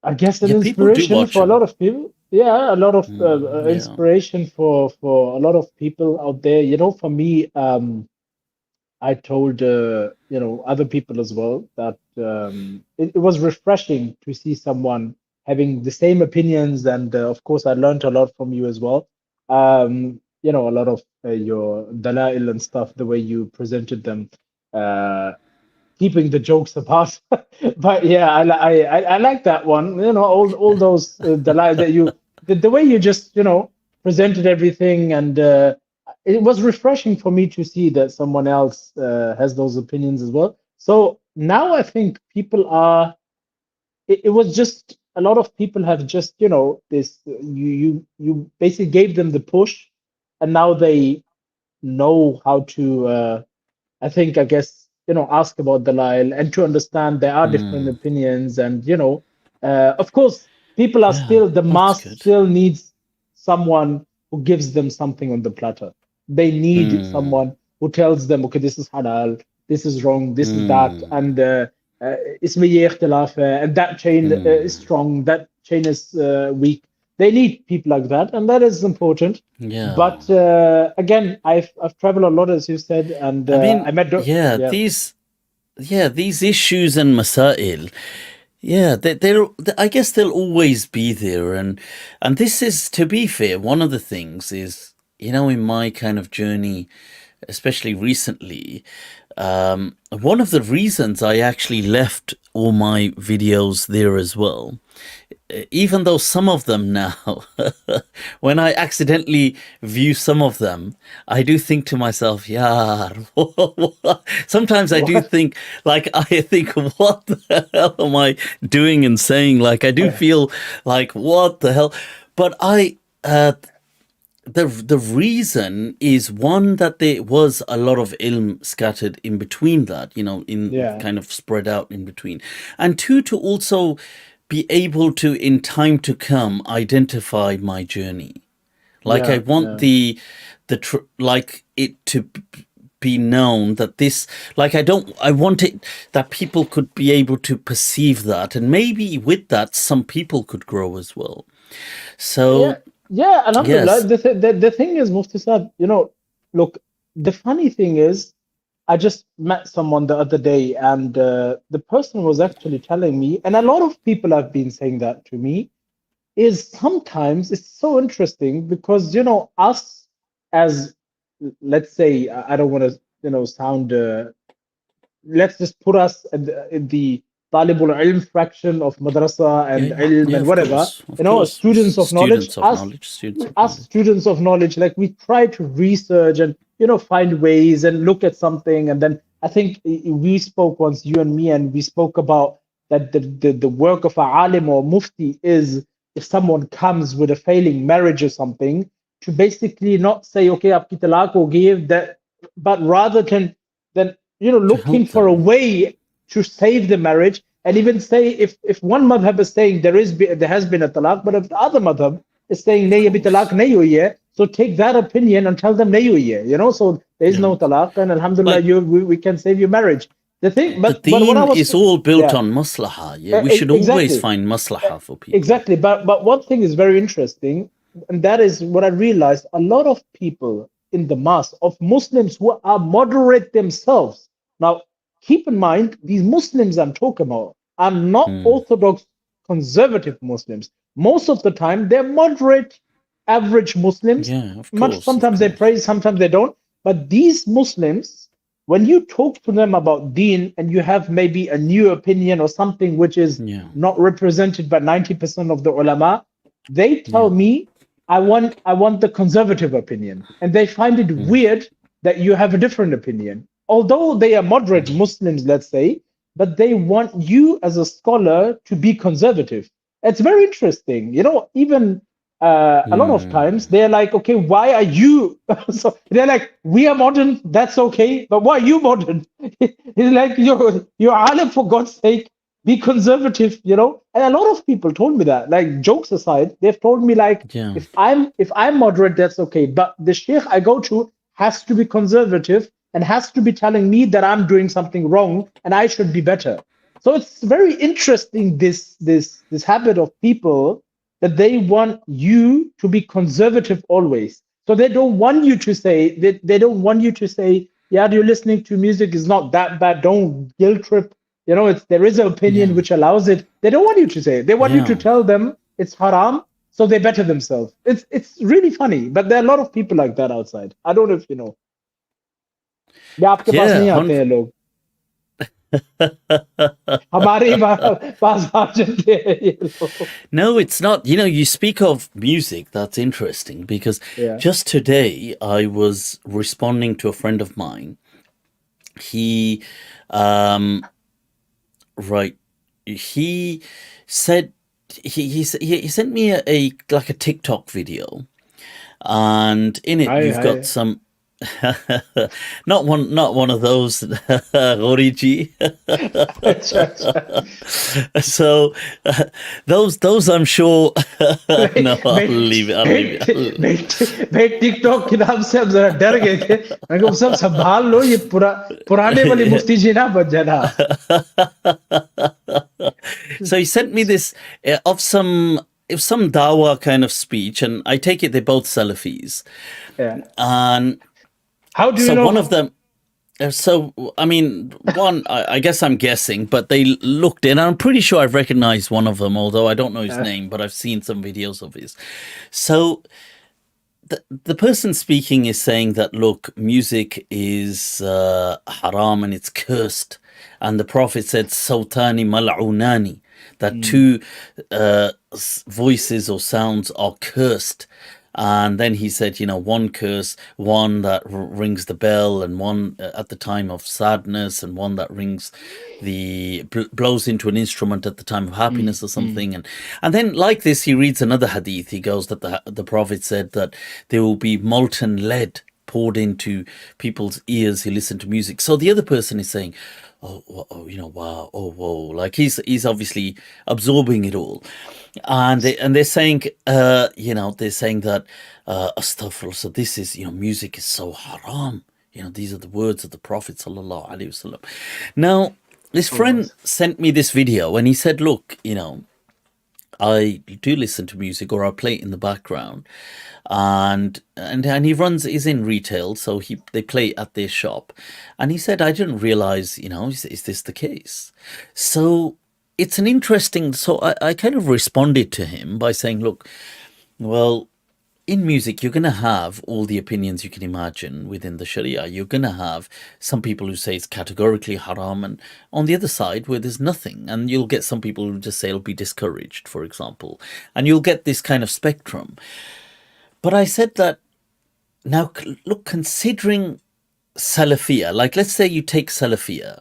I guess, an yeah, people do inspiration watch for a them. lot of people. Yeah, a lot of Yeah, inspiration for a lot of people out there. You know, for me, I told other people as well that it was refreshing to see someone having the same opinions, and of course, I learned a lot from you as well. A lot of your dalail and stuff, the way you presented them. Uh, Keeping the jokes apart. But yeah, I like that one. All those that the way you just presented everything, and it was refreshing for me to see that someone else has those opinions as well. So now I think people are. It was just a lot of people have just this. You basically gave them the push, and now they know how to. I guess, ask about Dalai and to understand there are different opinions. And, of course, people are yeah, still, the that's mass good. still needs someone who gives them something on the platter. They need someone who tells them, okay, this is halal, this is wrong, this is that. And isme ye ikhtilaf hai, and that chain is strong, that chain is weak. They need people like that, and that is important. Yeah, But again, I've traveled a lot, as you said, and I mean, I met. yeah, Yeah, these issues and masail. Yeah, I guess they'll always be there, and this is, to be fair, one of the things is, in my kind of journey, especially recently, one of the reasons I actually left all my videos there as well, even though some of them now, when I accidentally view some of them, I do think to myself, yeah, sometimes I do what? think, like, I think, what the hell am I doing and saying? Like, I do feel like, what the hell? But the reason is, one, that there was a lot of ilm scattered in between that, in Yeah, kind of spread out in between, and two, to also be able to, in time to come, identify my journey. Like, I yeah, want yeah, like it to be known that this, like, I want it that people could be able to perceive that, and maybe with that some people could grow as well. yeah, So yeah. Alhamdulillah. yes. The thing is, Mufti Saab, look, the funny thing is, I just met someone the other day, and the person was actually telling me, and a lot of people have been saying that to me, is sometimes it's so interesting because us, as, let's say, I don't want to sound let's just put us in the talibul ilm fraction of madrasa Yeah, and yeah, ilm yeah, and whatever, of course. students of knowledge, Students of knowledge, students of us knowledge. students of knowledge, like, we try to research and find ways and look at something. And then I think we spoke once, you and me, and we spoke about that the work of a alim or mufti is, if someone comes with a failing marriage or something, to basically not say, okay, aapki talaq ho gayi, that, but rather than To looking help for a them. way to save the marriage. And even say, if one madhab is saying there has been a talaq, but if the other madhab is saying Of nahi abhi talaq course. nahi hui hai, so take that opinion and tell them nahi hui hai, so there is Yeah. no talaq, and alhamdulillah, Like, we can save your marriage. The thing, the but what I deen was, is all built yeah, on maslaha. Yeah, we should always exactly. find maslaha for people. Exactly, but one thing is very interesting, and that is what I realized: a lot of people in the mass of Muslims who are moderate themselves. Now, keep in mind, these Muslims I'm talking about are not orthodox conservative Muslims. Most of the time, they're moderate average Muslims. Yeah, of Much course. sometimes they pray, sometimes they don't. But these Muslims, when you talk to them about deen and you have maybe a new opinion or something which is Yeah, not represented by 90% of the ulama, they tell yeah, me, I want the conservative opinion. And they find it weird that you have a different opinion. Although they are moderate Muslims, let's say, but they want you as a scholar to be conservative. It's very interesting. You know, even a lot of times they're like, okay, why are you? So they're like, we are modern, that's okay, but why are you modern? It's like, you're alim, for God's sake, be conservative, you know. And a lot of people told me that, like, jokes aside, they've told me like, yeah, if I'm moderate, that's okay, but the sheikh I go to has to be conservative and has to be telling me that I'm doing something wrong and I should be better. So it's very interesting, this habit of people, that they want you to be conservative always. So they don't want you to say, they don't want you to say, yeah, you're listening to music is not that bad, don't guilt trip. You know, there is an opinion yeah, which allows it. They don't want you to say it. They want you to yeah. tell them it's haram, so they better themselves. It's really funny, but there are a lot of people like that outside. I don't know if you know. या आपके पास Yeah, नहीं आते हैं लोग, हमारे पास आ जाते हैं ये लोग. no, it's not. You know, you speak of music. That's interesting because Yeah. just today I was responding to a friend of mine. He, right, he said he sent me a like a TikTok video, and in it you've got some. not one of those Ghauri ji. So those I'm sure. No, I'll leave it. भाई TikTok के नाम से हम जरा डर गए थे. मैं कहा सब संभाल लो, ये पुराने वाली मुफ्ती जी ना बन जाना. So he sent me this of some dawah kind of speech, and I take it they're both Salafis. Yeah. And how do you so know? One of them. So, I mean, one, I guess I'm guessing, but they looked in, and I'm pretty sure I've recognized one of them, although I don't know his name, but I've seen some videos of his. So the person speaking is saying that, look, music is haram and it's cursed. And the Prophet said, Sawtani mal'unani, that two voices or sounds are cursed. And then he said, you know, one curse, one that rings the bell, and one at the time of sadness, and one that rings blows into an instrument at the time of happiness or something. And then like this, he reads another hadith. He goes that the Prophet said that there will be molten lead poured into people's ears who listen to music. So the other person is saying, oh, you know, wow, oh, whoa, like he's obviously absorbing it all, and they're saying, you know, they're saying that astaghfirullah. So this is, you know, music is so haram. You know, these are the words of the Prophet sallallahu alaihi wasallam. Now, this friend sent me this video, and he said, look, you know, I do listen to music, or I play it in the background, and he's in retail, so they play at their shop, and he said, I didn't realize, you know, is this the case? So it's an interesting. So I kind of responded to him by saying, look, well, in music, you're going to have all the opinions you can imagine within the Sharia. You're going to have some people who say it's categorically haram, and on the other side where there's nothing. And you'll get some people who just say it'll be discouraged, for example. And you'll get this kind of spectrum. But I said that, now, look, considering Salafiyah, like let's say you take Salafiyah,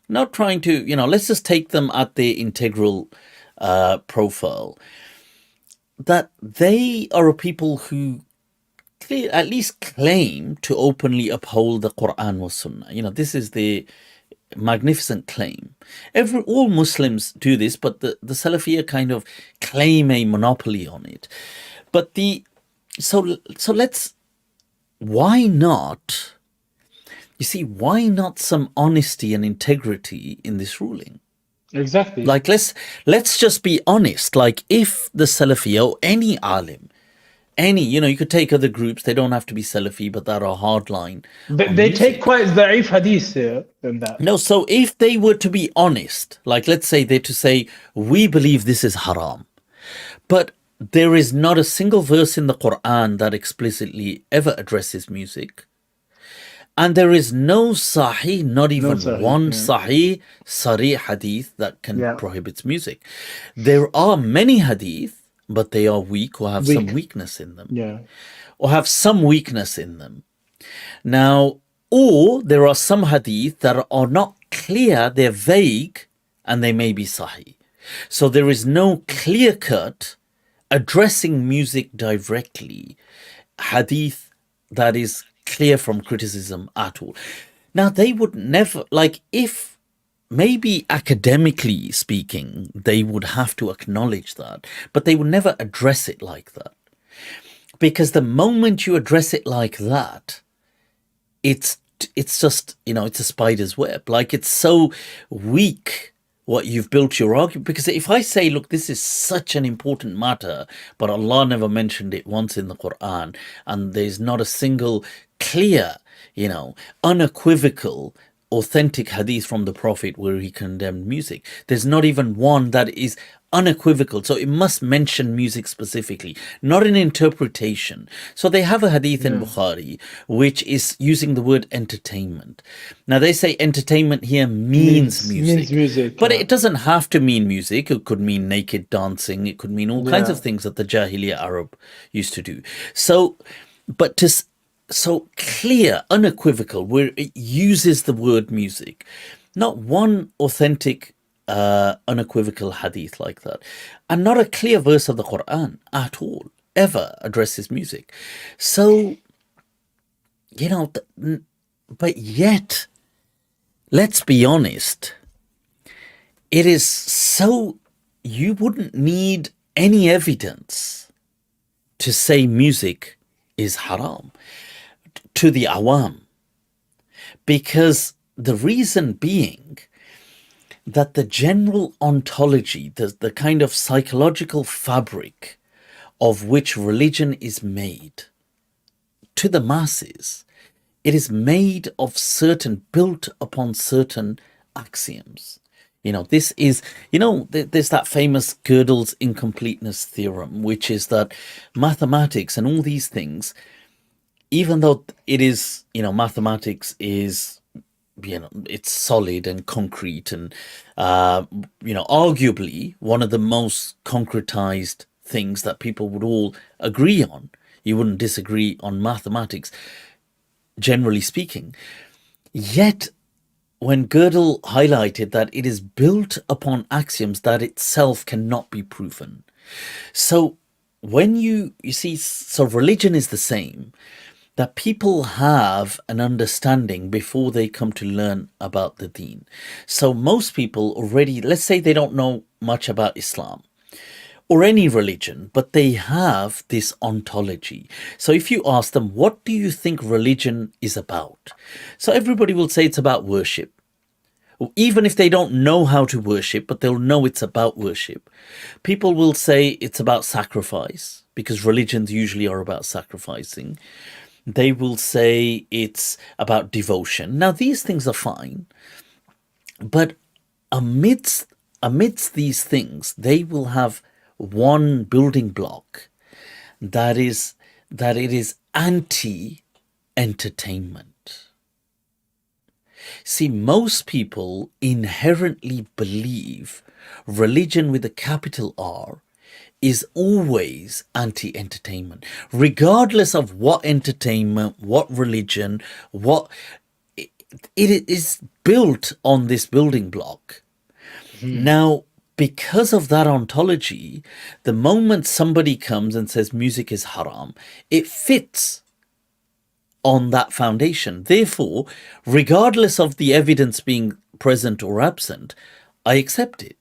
not trying to, you know, let's just take them at their integral profile, that they are a people who at least claim to openly uphold the Quran wa Sunnah. You know, this is the magnificent claim. All Muslims do this, but the Salafiyah kind of claim a monopoly on it. But so let's, why not, you see, why not some honesty and integrity in this ruling? Exactly. Like, let's just be honest. Like, if the Salafi or any alim, you know, you could take other groups, they don't have to be Salafi, but that are hardline. They take quite da'if hadith in that. No, so if they were to be honest, like let's say they're to say, we believe this is haram, but there is not a single verse in the Quran that explicitly ever addresses music. And there is no Sahih, not even one Sahih, Sarih Hadith that prohibits music. There are many Hadith, but they are weak or have some weakness in them. Or have some weakness in them. Now, or there are some Hadith that are not clear, they're vague, and they may be Sahih. So there is no clear-cut addressing music directly Hadith that is clear from criticism at all. Now, they would never, like, if maybe academically speaking, they would have to acknowledge that, but they would never address it like that. Because the moment you address it like that, it's just, you know, it's a spider's web. Like, it's so weak what you've built your argument. Because if I say, look, this is such an important matter, but Allah never mentioned it once in the Quran, and there's not a single clear, you know, unequivocal, authentic hadith from the Prophet where he condemned music. There's not even one that is unequivocal. So it must mention music specifically, not an interpretation. So they have a hadith in Bukhari which is using the word entertainment. Now they say entertainment here means music. But it doesn't have to mean music. It could mean naked dancing. It could mean all kinds of things that the Jahiliyyah Arab used to do. So, but so clear, unequivocal, where it uses the word music. Not one authentic unequivocal hadith like that, and not a clear verse of the Quran at all ever addresses music. So, you know, but yet, let's be honest, it is so, you wouldn't need any evidence to say music is haram to the awam, because the reason being that the general ontology, the kind of psychological fabric of which religion is made to the masses, it is made of certain, built upon certain axioms. You know, this is, you know, there's that famous Gödel's incompleteness theorem, which is that mathematics and all these things, even though it is, you know, mathematics is, you know, it's solid and concrete and, you know, arguably one of the most concretized things that people would all agree on. You wouldn't disagree on mathematics, generally speaking. Yet, when Gödel highlighted that it is built upon axioms that itself cannot be proven. So when you see, so religion is the same, that people have an understanding before they come to learn about the deen. So most people already, let's say they don't know much about Islam or any religion, but they have this ontology. So if you ask them, what do you think religion is about? So everybody will say it's about worship. Even if they don't know how to worship, but they'll know it's about worship. People will say it's about sacrifice, because religions usually are about sacrificing. They will say it's about devotion. Now, these things are fine, but amidst these things, they will have one building block, that is that it is anti-entertainment. See, most people inherently believe religion with a capital R is always anti-entertainment, regardless of what entertainment, what religion, what it is built on this building block. Now, because of that ontology, the moment somebody comes and says music is haram, it fits on that foundation. Therefore, regardless of the evidence being present or absent, I accept it.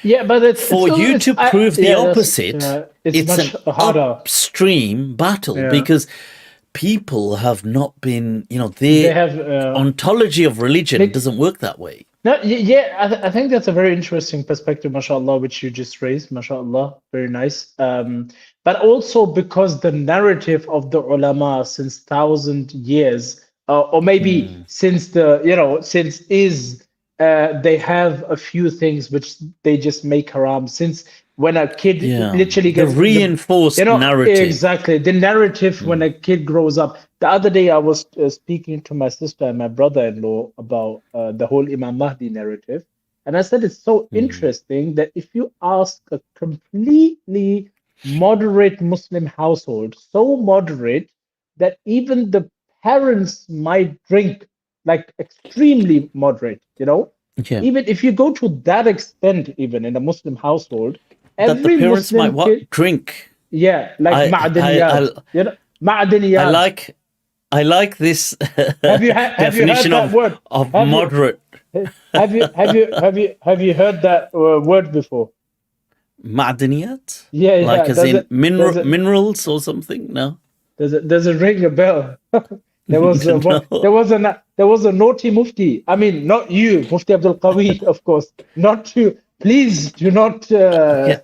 Yeah, but it's for you to prove the opposite. It's much an harder upstream battle, because people have not been, you know, their ontology of religion doesn't work that way. No, I think that's a very interesting perspective, mashallah, which you just raised, mashallah, very nice. But also because the narrative of the ulama since 1,000 years, or maybe since they have a few things which they just make haram since when a kid Yeah. literally The gets reinforced narrative. exactly the narrative when a kid grows up. The other day I was speaking to my sister and my brother-in-law about the whole Imam Mahdi narrative, and I said it's so interesting that if you ask a completely moderate Muslim household, so moderate that even the parents might drink, like extremely moderate, Yeah. even if you go to that extent, even in a Muslim household, That the every parents might Muslim kid, drink. yeah, like I ma'adaniyat, ma'adaniyat. I like this Have you heard definition that word? of Have you moderate. have you heard that word before? Ma'daniyat? Yeah, Like as Does in it does it minerals or something? No. does it ring a bell? No. There was a naughty Mufti. I mean, not you, Mufti Abdul Qawi, of course. Not you. Please do not. Yeah,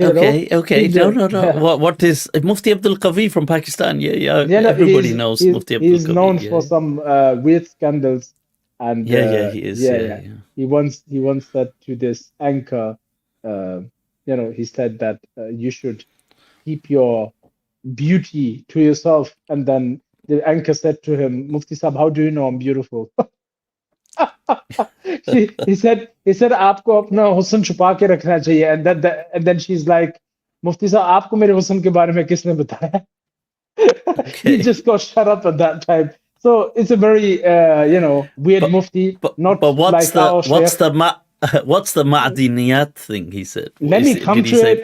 okay. Please, No. What is Mufti Abdul Qawi from Pakistan? Yeah. No, Everybody knows Mufti Abdul he's known Qawi. for Yeah. some weird scandals, and He is. Yeah. He once said to this anchor, he said that you should keep your beauty to yourself, and then the anchor said to him, Mufti Saab, how do you know I'm beautiful? he said आपको अपना हुस्न छुपा के रखना चाहिए, and then she's like, Mufti Saab, आपको मेरे हुस्न के बारे में किसने बताया? He Okay. just got shut up at that time. So it's a very weird Mufti, not But like our Shaykh. what's the Ma'diniyat thing he said? Let me come Did he to say it.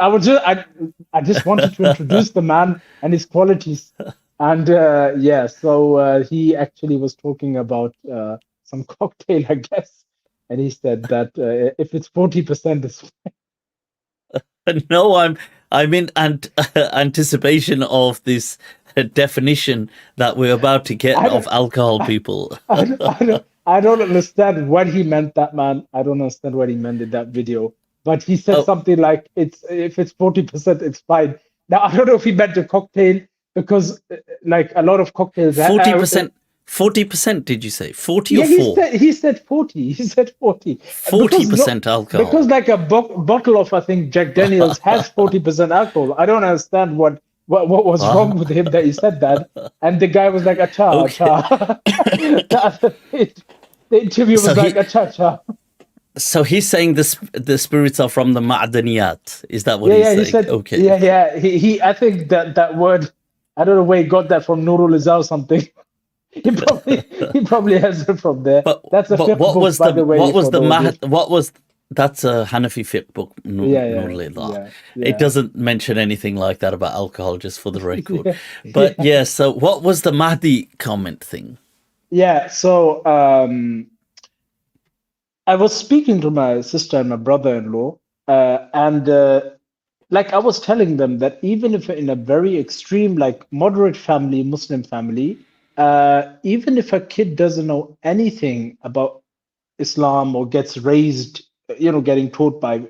I just wanted to introduce the man and his qualities. And so he actually was talking about some cocktail, I guess. And he said that if it's 40%, it's No, I'm in anticipation of this definition that we're about to get of alcohol, people. I don't understand what he meant, that man. I don't understand what he meant in that video. But he said something like, if it's 40%, it's fine. Now, I don't know if he meant a cocktail, because like a lot of cocktails... 40%. 40%, did you say? 40 or 4? He said 40. He said 40. 40% alcohol. Because like a bottle of, I think, Jack Daniels has 40% alcohol. I don't understand what was wrong with him that he said that. And the guy was like, acha, acha. The interview was like, acha, acha. So he's saying the spirits are from the Ma'daniyat. Is that what he's saying? He said, okay. Yeah. He I think that word, I don't know where he got that from, Nurul Izzah or something. He probably has it from there. That's a fiqh book, by the way. That's a Hanafi fiqh book. It doesn't mention anything like that about alcohol, just for the record. So what was the Mahdi comment thing? Yeah, so I was speaking to my sister and my brother-in-law, and like I was telling them that even if in a very extreme, like moderate family, Muslim family, even if a kid doesn't know anything about Islam or gets raised, getting taught by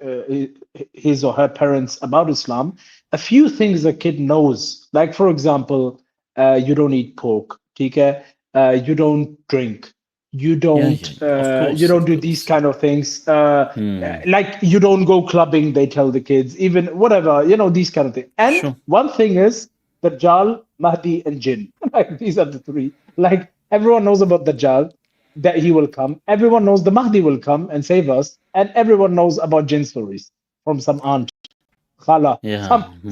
his or her parents about Islam, a few things a kid knows. Like, for example, you don't eat pork, okay? You don't drink. You don't do these kind of things. Like you don't go clubbing, they tell the kids, even whatever, these kind of things. And one thing is Dajjal, Mahdi, and Jinn. Like these are the three. Like everyone knows about Dajjal, that he will come. Everyone knows the Mahdi will come and save us. And everyone knows about Jinn stories from some aunt, Khala.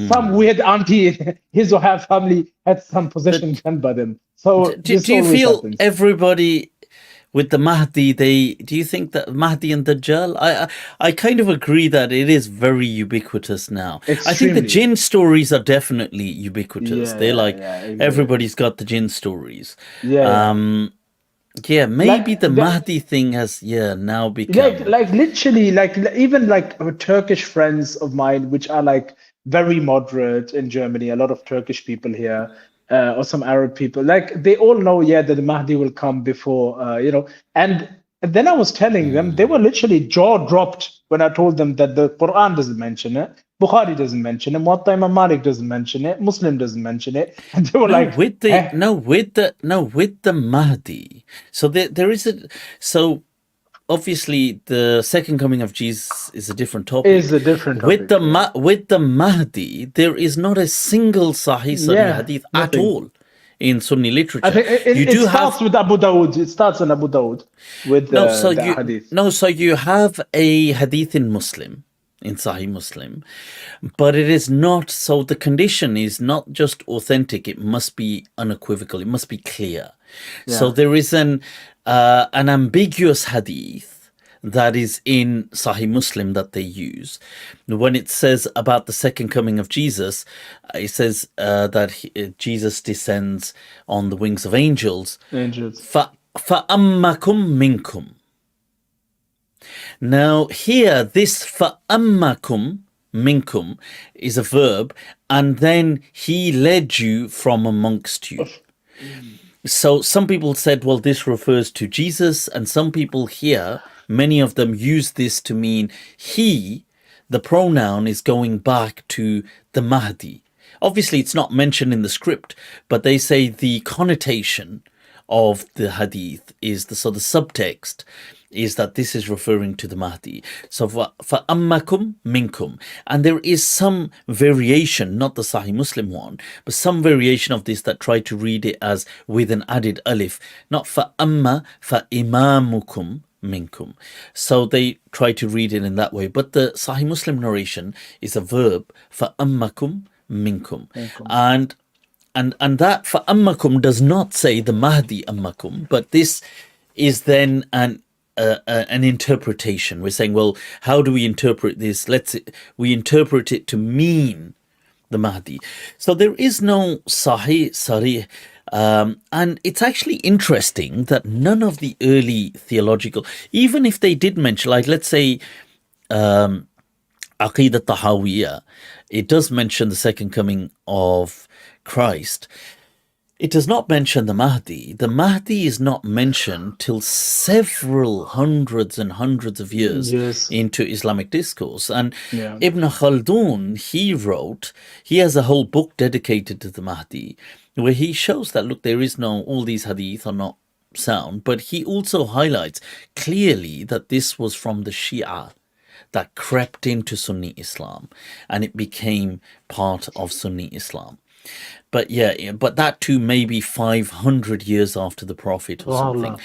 Some weird auntie, his or her family had some possession done by them. So do you feel happens. Everybody with the Mahdi, do you think that Mahdi and Dajjal, I kind of agree that it is very ubiquitous now. Extremely. I think the jinn stories are definitely ubiquitous. Everybody's got the jinn stories. Maybe the Mahdi thing has now become like literally, like even like Turkish friends of mine, which are like very moderate in Germany, a lot of Turkish people here. Or some Arab people, like they all know, that the Mahdi will come before, And then I was telling them, they were literally jaw dropped when I told them that the Quran doesn't mention it, Bukhari doesn't mention it, Muwatta Imam Malik doesn't mention it, Muslim doesn't mention it, and they were with the Mahdi. So there is obviously the second coming of Jesus is a different topic. Is a different topic. With the Mahdi, there is not a single Sahih Sarih Hadith at all in Sunni literature. I think it starts with Abu Dawood. It starts in Abu Dawood with the Hadith. No, so you have a Hadith in Muslim, in Sahih Muslim, but it is not, so the condition is not just authentic, it must be unequivocal, it must be clear. So there is an ambiguous hadith that is in Sahih Muslim that they use. When it says about the second coming of Jesus, it says that Jesus descends on the wings of angels. فَأَمَّكُمْ مِنْكُمْ. Now here, this فَأَمَّكُمْ minkum is a verb, and then he led you from amongst you. So some people said, well, this refers to Jesus, and some people here, many of them use this to mean he, the pronoun, is going back to the Mahdi. Obviously, it's not mentioned in the script, but they say the connotation of the hadith is the subtext is that this is referring to the Mahdi. So فَأَمَّكُمْ minkum. And there is some variation, not the Sahih Muslim one, but some variation of this that try to read it as with an added alif, not فَأَمَّا فَإِمَامُكُمْ minkum. So they try to read it in that way. But the Sahih Muslim narration is a verb, فَأَمَّكُمْ minkum. And that فَأَمَّكُمْ does not say the Mahdi ammakum, but this is then an interpretation. We're saying, well, how do we interpret this? We interpret it to mean the Mahdi. So there is no Sahih Sarih, and it's actually interesting that none of the early theological, even if they did mention, like let's say Aqidah Tahawiyah, it does mention the second coming of Christ. It does not mention the Mahdi. The Mahdi is not mentioned till several hundreds and hundreds of years into Islamic discourse. And Ibn Khaldun, he has a whole book dedicated to the Mahdi, where he shows that, look, there is all these hadith are not sound, but he also highlights clearly that this was from the Shia that crept into Sunni Islam, and it became part of Sunni Islam. But that too maybe 500 years after the Prophet or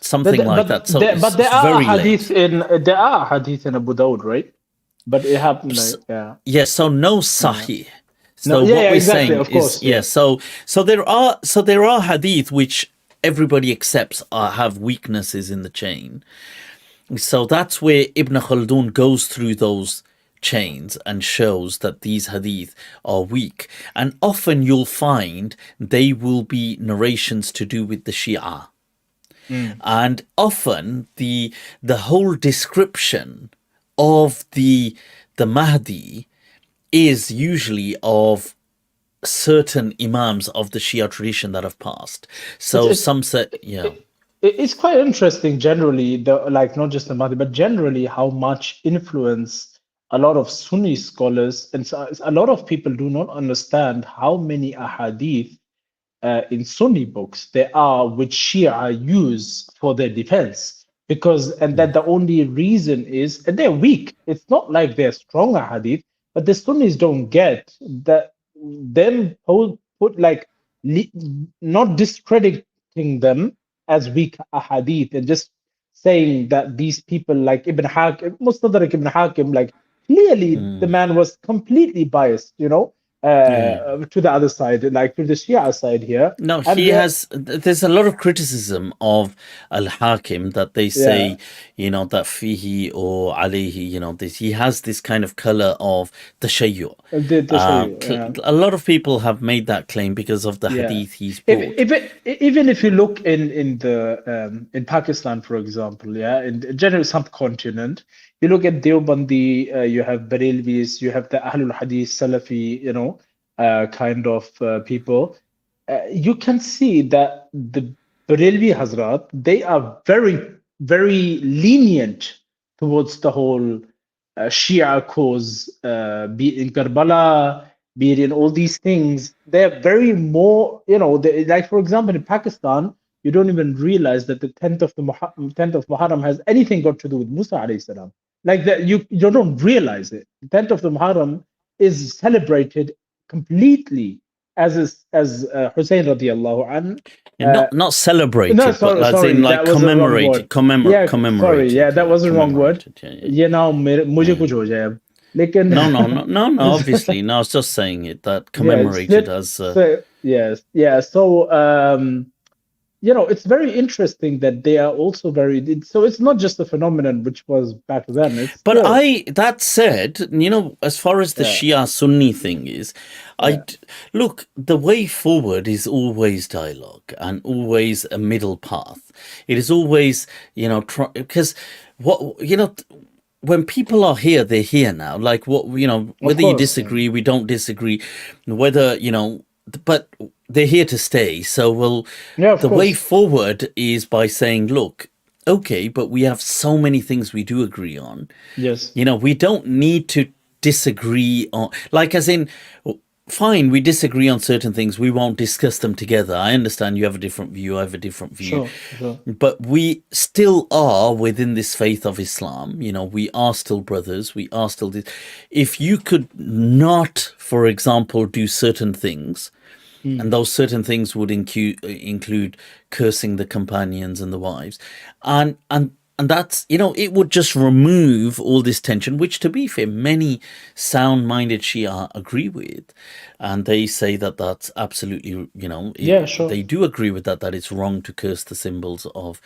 something like that. So there are hadith in Abu Dawood, right? But it happened so no Sahih. So what we're saying is so there are hadith which everybody accepts have weaknesses in the chain. So that's where Ibn Khaldun goes through those chains and shows that these hadith are weak, and often you'll find they will be narrations to do with the Shia, and often the whole description of the Mahdi is usually of certain imams of the Shia tradition that have passed. So some say it's quite interesting generally, not just the Mahdi, but generally how much influence a lot of Sunni scholars and a lot of people do not understand how many ahadith in Sunni books there are which Shia use for their defense, that the only reason is, and they're weak. It's not like they're strong ahadith, but the Sunnis don't get that them put not discrediting them as weak ahadith and just saying that these people like Ibn Hakim, Mustadrak Ibn Hakim, clearly the man was completely biased, to the other side, to the Shia side here. No, there's a lot of criticism of Al-Hakim that they say, that fihi or alayhi, he has this kind of color of tashayyu. A lot of people have made that claim because of the hadith he's brought. Even if you look in Pakistan, for example, in the general subcontinent, you look at Deobandi, you have Barelvis, you have the Ahlul Hadith, Salafi, kind of people. You can see that the Barelvi Hazrat, they are very, very lenient towards the whole Shia cause, be it in Karbala, be it in all these things. They're very more, for example, in Pakistan, you don't even realize that the 10th of Muharram has anything got to do with Musa alayhi salam. Like that, you don't realize it. The 10th of the Muharram is celebrated completely as Hussein radiallahu anhu. Not celebrated, No, but as in like commemorated. Commemorated. Sorry, yeah, that was the wrong word. Yeah. Now mujhe kuch ho jaye ab. Lekin No, obviously. No, I was just saying it, that commemorated as... yes. So, it's very interesting that they are also so it's not just a phenomenon which was back then. That said, as far as the Shia Sunni thing is, look, the way forward is always dialogue and always a middle path. It is always, because when people are here, they're here now. Like whether you disagree, we don't disagree, whether, but they're here to stay. So the way forward is by saying, look, okay, but we have so many things we do agree on. Yes. We don't need to disagree on, like, as in, fine, we disagree on certain things, we won't discuss them together. I understand you have a different view, I have a different view. Sure. But we still are within this faith of Islam. We are still brothers. We are still this. If you could not, for example, do certain things, and those certain things would include cursing the companions and the wives, and that's, it would just remove all this tension, which, to be fair, many sound-minded Shia agree with, and they say that that's absolutely, sure. They do agree with that it's wrong to curse the symbols of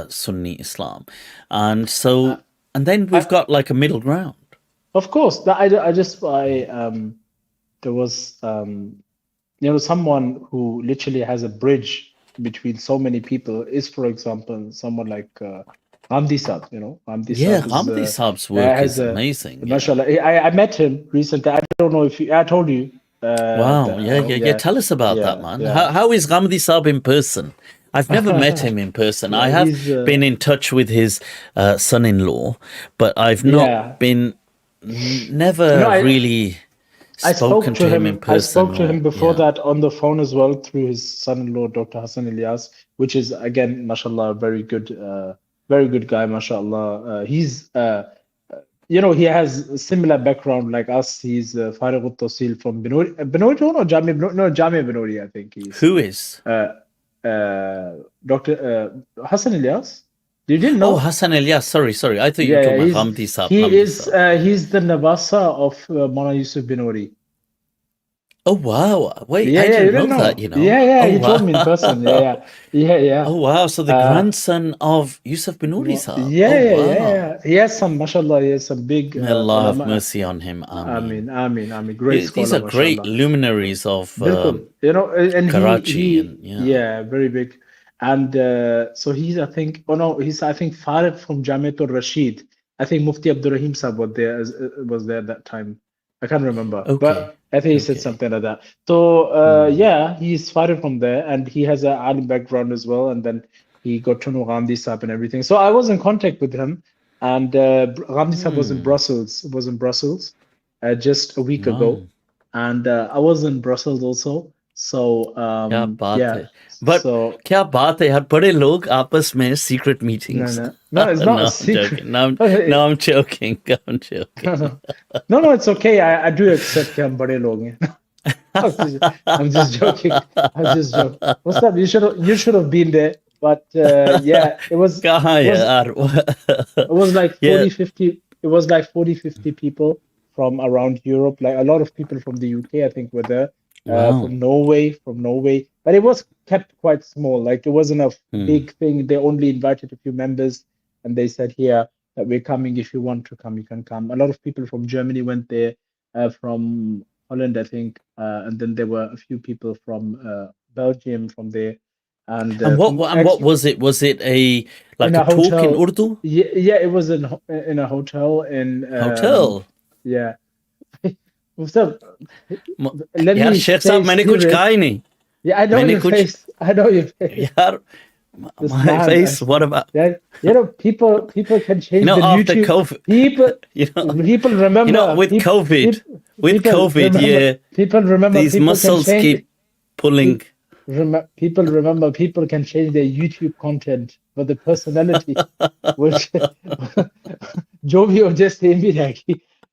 Sunni Islam, and so and then we've got like a middle ground. Of course, there was someone who literally has a bridge between so many people is, for example, someone like Ghamidi Saab. Ghamidi Saab's work is amazing. Mashallah. I met him recently. I don't know if I told you. Wow. Tell us about that, man. How is Ghamidi Saab in person? I've never met him in person. I have been in touch with his son-in-law, but I've not been really... I spoke to him in person. I spoke to him before that on the phone as well through his son-in-law, Dr. Hassan Ilyas, which is, again, mashallah, a very good guy, mashallah. He's, he has a similar background like us. He's Farigh al-Tawsil from Benori or Jami Benori, I think he's. Who is? Dr. Hassan Ilyas. You didn't know? Oh, Hassan Ilyas. Sorry. I thought you were talking about Ghamidi Saab. He's the Nabasa of Mawlana Yousef Benori. Oh, wow. Wait, I didn't know that, he told me in person. Yeah. Oh, wow. So the grandson of Yousef Benori Saab. Yeah. He has some, mashallah, he has some big... May Allah have mercy on him. Ameen. Great scholar, these are great luminaries of and Karachi. Very big. And so he's, I think Farid from Jamiatul Rashid. I think Mufti Abdurrahim Saab was there at that time. I can't remember, but I think he said something like that. So he's Farid from there, and he has an alim background as well. And then he got to know Ghamidi Saab and everything. So I was in contact with him, and Ghamidi Saab was in Brussels. Just a week ago, and I was in Brussels also. So But क्या बात है यार, बड़े लोग आपस में secret meetings. No, it's not a secret. No, I'm joking. No, it's okay. I do accept कि हम बड़े लोग हैं. I'm just joking. What's up? You should have been there. But it was. It was like 40-50. It was like 40-50 people from around Europe. Like a lot of people from the UK, I think, were there. From Norway, but it was kept quite small. Like it wasn't a big thing. They only invited a few members, and they said here that we're coming. If you want to come, you can come. A lot of people from Germany went there, from Holland, I think, and then there were a few people from Belgium from there. And what was it? Was it a talk in Urdu? Yeah, it was in a hotel in hotel. Yeah. Let me Sheikh Saab, मैंने कुछ कहा ही नहीं. Yeah, I know your face. यार, my face. What about? People can change the after YouTube. COVID, people remember. With COVID, people remember, these muscles keep pulling. people remember people can change their YouTube content, but the personality, which Jovi just saying me like,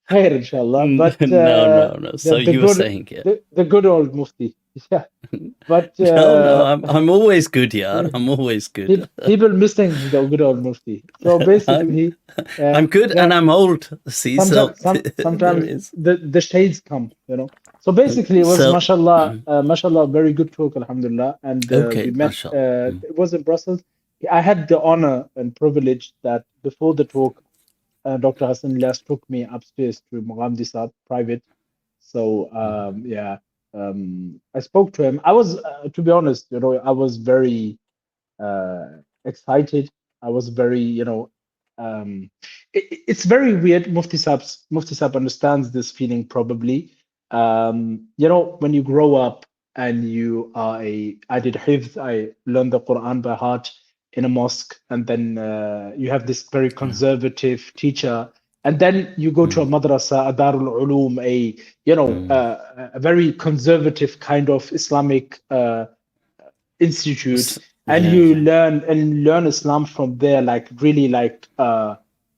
khair inshallah. But No. So the you were good saying, yeah. the good old Mufti. Yeah. But No, I'm always good, yeah. I'm always good. people missing the good old Mufti. So basically, I'm good and I'm old. See, so there sometimes is. the shades come, you know. So basically, it was So, mashallah, very good talk, alhamdulillah. And okay, we met. mashallah. It was in Brussels. I had the honor and privilege that before the talk, Dr. Hassan Ilyas took me upstairs to Ghamidi Saab private. So yeah, I spoke to him. I was, to be honest, you know, I was very uh, excited. I was very, you know, it's very weird. Mufti Saab understands this feeling probably. You know, when you grow up and you are I did hifz, I learned the Quran by heart in a mosque, and then you have this very conservative teacher, and then you go to a madrasa, a Darul Ulum, you know, a very conservative kind of Islamic institute, and Yeah, you yeah. learn Islam from there, like really like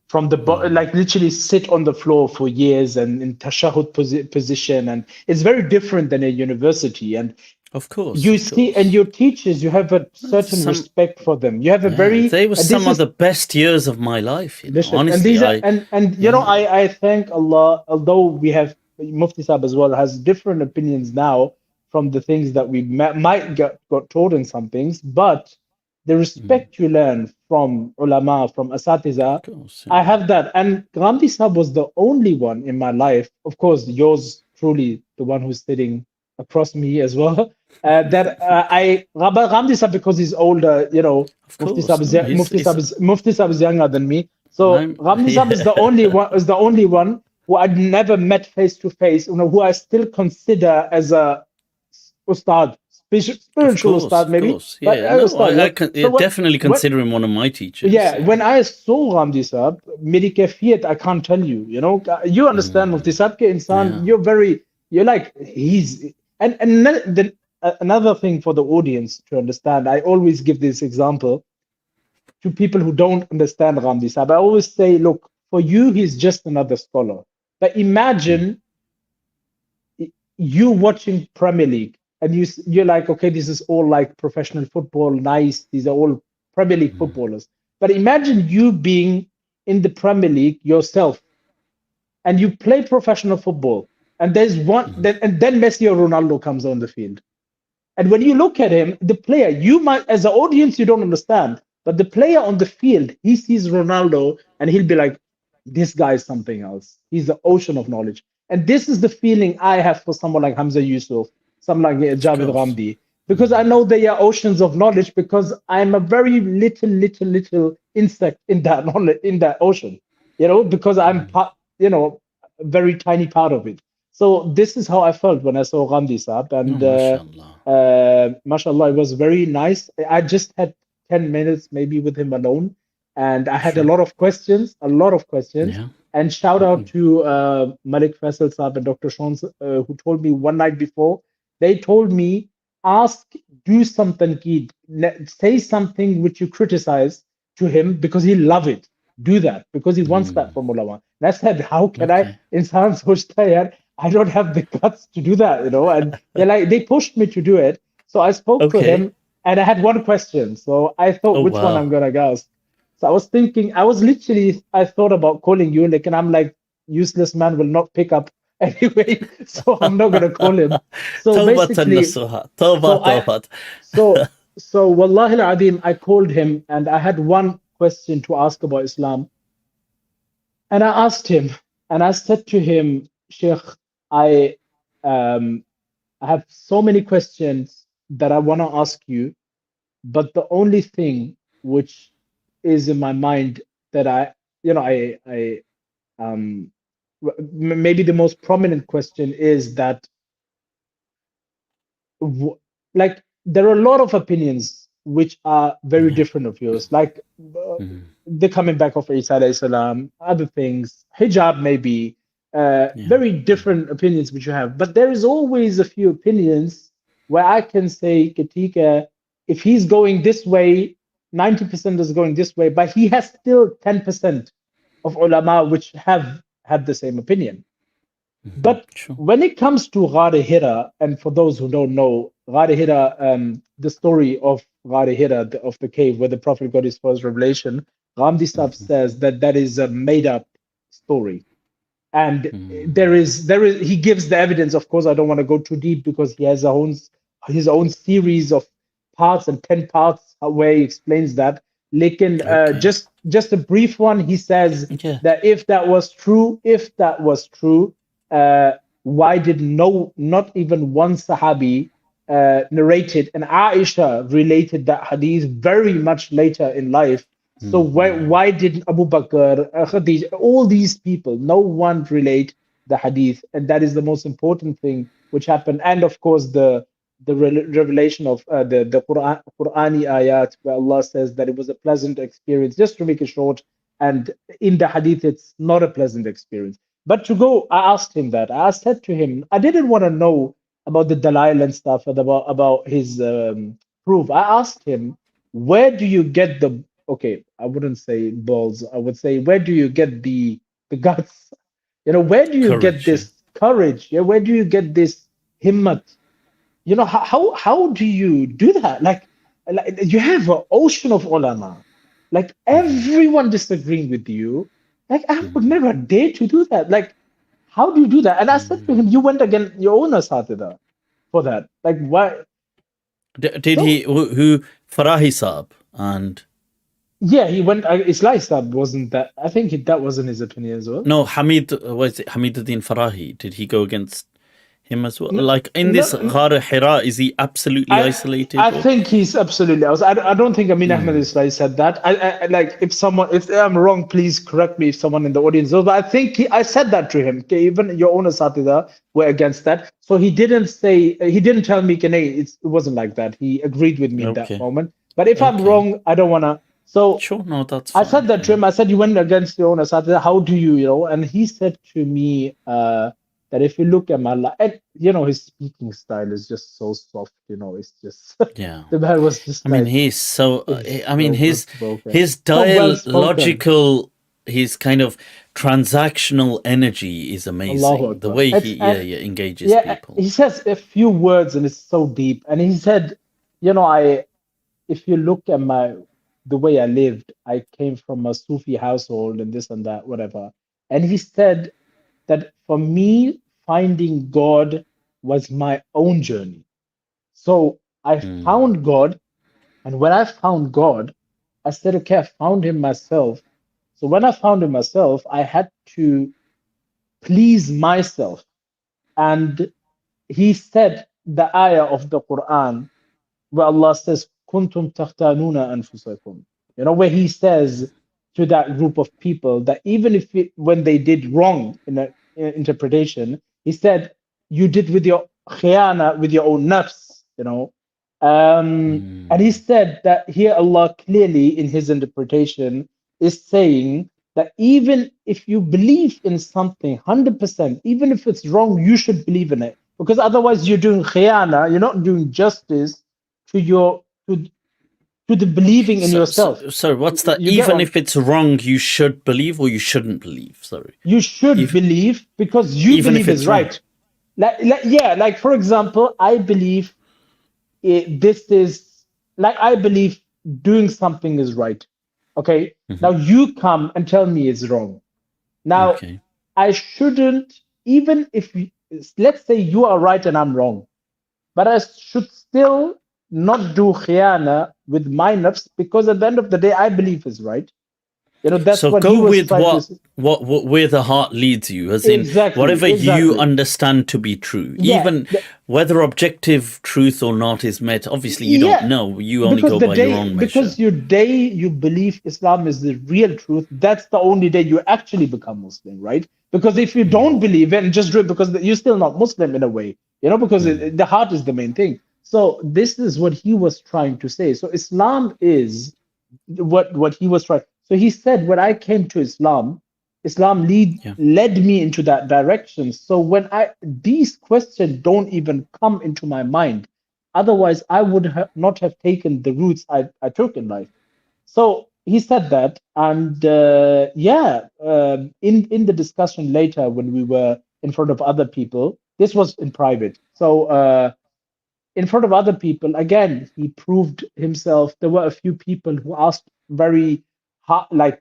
from the like literally sit on the floor for years and in tashahhud position, and it's very different than a university. And Of course, you of see, and course. your teachers, you have a certain Some, respect for them. You have a yeah, very, they were and this some of is the best years of my life, you know. listen, and Honestly, these are, and you know, yeah. I thank Allah, although we have Mufti Saab as well has different opinions now from the things that we might got taught in some things, but the respect you learn from ulama, from asatiza, Of course, I yeah. have that. And Ghamidi Saab was the only one in my life, of course, yours truly, the one who's sitting across me as well, that Ghamidi Saab, because he's older, you know, Of course, no, Mufti Saab is younger than me. So I'm, Ghamidi Saab is yeah, the only one who I'd never met face to face, you know, who I still consider as a ustad, spiritual ustad of maybe, course, but yeah. No, ustad, yeah. yeah, So definitely what consider him one of my teachers. yeah, Yeah. when I saw Ghamidi Saab, meri kaifiyat, I can't tell you. You know, you understand Mufti Saab ke insan. Yeah. You're like he's and then another thing for the audience to understand. I always give this example to people who don't understand Ghamidi Saab. I always say, look, for you, he's just another scholar. But imagine you watching Premier League and you're like, okay, this is all like professional football, nice. These are all Premier League footballers. But imagine you being in the Premier League yourself and you play professional football, and there's and then Messi or Ronaldo comes on the field. And when you look at him, the player, you might, as an audience, you don't understand, but the player on the field, he sees Ronaldo and he'll be like, this guy is something else. He's the ocean of knowledge. And this is the feeling I have for someone like Hamza Yousef, someone like Of Javed course. Ghamdi, because I know they are oceans of knowledge because I'm a very little insect in that knowledge, in that ocean, you know, because I'm part, you know, a very tiny part of it. So this is how I felt when I saw Ghamdi Saab, No, and mashallah. mashallah, it was very nice. I just had 10 minutes maybe with him alone, and I had Sure. a lot of questions. Yeah. And shout out to Malik Faisal Saab and Dr. Shons, who told me one night before, they told me, ask, do something, kid, say something which you criticize to him because he'll love it. Do that because he wants that from ulama. And I said, how can I, Okay. insan sochta hai, I don't have the guts to do that, you know. And they're like, they pushed me to do it. So I spoke to Okay. him and I had one question. So I thought, Oh, which one I'm wow. gonna ask. So I was thinking, I thought about calling you, like, and I'm like, useless man will not pick up anyway, so I'm not gonna call him. So Tawbatan basically, nasuha. so I, Tawbat. so Wallahi al-Adim, I called him and I had one question to ask about Islam, and I asked him, and I said to him, Sheikh, I um I have so many questions that I want to ask you, but the only thing which is in my mind that you know, um, maybe the most prominent question is that, like, there are a lot of opinions which are very Yeah. different of yours, like the coming back of Isa alayhi salam, other things, hijab, maybe, Yeah. very different opinions which you have, but there is always a few opinions where I can say, Katika, if he's going this way, 90% is going this way, but he has still 10% of ulama which have had the same opinion. But Sure. when it comes to Ghadir Hira, and for those who don't know, Ghadir Hira, the story of Ghadir Hira, of the cave where the Prophet got his first revelation, Ghamidi Saab says that that is a made up story. And he gives the evidence. Of course, I don't want to go too deep because he has his own series of parts and 10 parts where he explains that. Lekin, just a brief one, he says that if that was true, why did not even one Sahabi narrated, and Aisha related that hadith very much later in life. So why didn't Abu Bakr, Khadija, all these people, no one relate the hadith, and that is the most important thing which happened. And of course, the revelation of the Qur'ani ayat, where Allah says that it was a pleasant experience. Just to make it short, and in the hadith, it's not a pleasant experience. But to go, I asked him that. I said to him, I didn't want to know about the Dalai and stuff and about his proof. I asked him, where do you get the, okay, I wouldn't say balls, I would say, where do you get the guts? Where do you get this courage? Yeah, where do you get this himmat? How do you do that? Like you have an ocean of ulama, like everyone disagreeing with you. Like I would never dare to do that. Like, how do you do that? And I said to him, you went against your own asatida for that. Like, why? Did he? Who? Farahi Saab and. Yeah, he went. Islai Saab wasn't that. I think that wasn't his opinion as well. No, Hamiduddin Farahi? Did he go against him as well? Like in this Ghar Hira, is he absolutely isolated? I think he's absolutely. I don't think Amin Ahmed Islai said that. I like if I'm wrong, please correct me if someone in the audience knows. But I think I said that to him. Okay, even your own asatida were against that. So he didn't tell me, it wasn't like that. He agreed with me in that moment. But if I'm wrong, I don't want to. So sure, no, that's fine. I said that to him. I said, you went against your own asatida. How do you, And he said to me, that if you look at Mallah, and his speaking style is just so soft, it's just the man was just. I mean, he's so. His dialogical, his kind of transactional energy is amazing. The way he engages people. He says a few words and it's so deep. And he said, if you look at the way I lived, I came from a Sufi household and this and that, whatever. And he said that for me, finding God was my own journey. So I found God. And when I found God, I said, okay, I found him myself. So when I found him myself, I had to please myself. And he said the ayah of the Quran, where Allah says, Kuntum takhtanuna anfusakum. Where he says to that group of people that even when they did wrong in an interpretation, he said, you did with your khiyana, with your own nafs, And he said that here Allah clearly in his interpretation is saying that even if you believe in something 100%, even if it's wrong, you should believe in it. Because otherwise you're doing khiyana, you're not doing justice to the believing in yourself. So what's that? Even if it's wrong, you should believe or you shouldn't believe? Sorry. You should believe because you believe is right. Like for example, I believe I believe doing something is right. Okay. Now you come and tell me it's wrong. Now I shouldn't, even if let's say you are right and I'm wrong, but I should still not do khiyana with my nafs because at the end of the day, I believe is right. That's so what go he was with where the heart leads you, as in whatever you understand to be true, even whether objective truth or not is met. Obviously, you don't know. You only go by your own measure. Because you believe Islam is the real truth, that's the only day you actually become Muslim, right? Because if you don't believe it and just do it because you're still not Muslim in a way, because the heart is the main thing. So this is what he was trying to say. So Islam is what he was trying. So he said, when I came to Islam led me into that direction. So when these questions don't even come into my mind, Otherwise, I would not have taken the routes I took in life. So he said that, and in the discussion later when we were in front of other people, this was in private. So in front of other people, again, he proved himself. There were a few people who asked very hard, like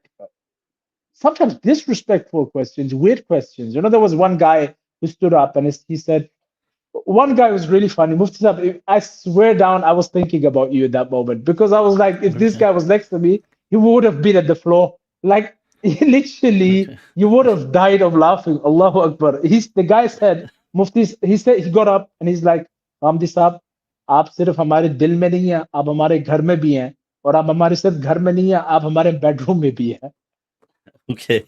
sometimes disrespectful questions, weird questions. You know, there was one guy who stood up and he said, one guy was really funny. Mufti Saab, I swear down, I was thinking about you at that moment because I was like, if this guy was next to me, he would have been at the floor. Like literally, you would have died of laughing. Allahu Akbar. The guy said, Mufti, he got up and he's like, Ghamidi Saab, आप सिर्फ हमारे दिल में नहीं है, आप हमारे घर में भी हैं, और आप हमारे सिर्फ घर में नहीं है, आप हमारे बेडरूम में भी हैं. Okay.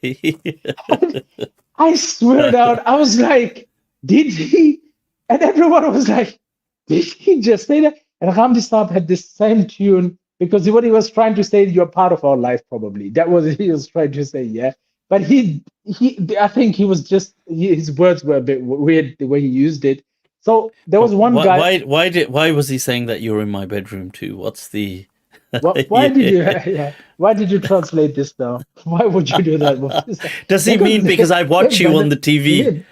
I swear down, I was like, did he? And everyone was like, did he just say that? And Ghamidi Saab had this same tune because what he was trying to say, you're part of our life, probably. That was what he was trying to say, yeah. But I think he was just, his words were a bit weird the way he used it. So there was one guy. Why was he saying that you're in my bedroom too? What's the? Why did you translate this now? Why would you do that? Does he mean because I watch you on the TV?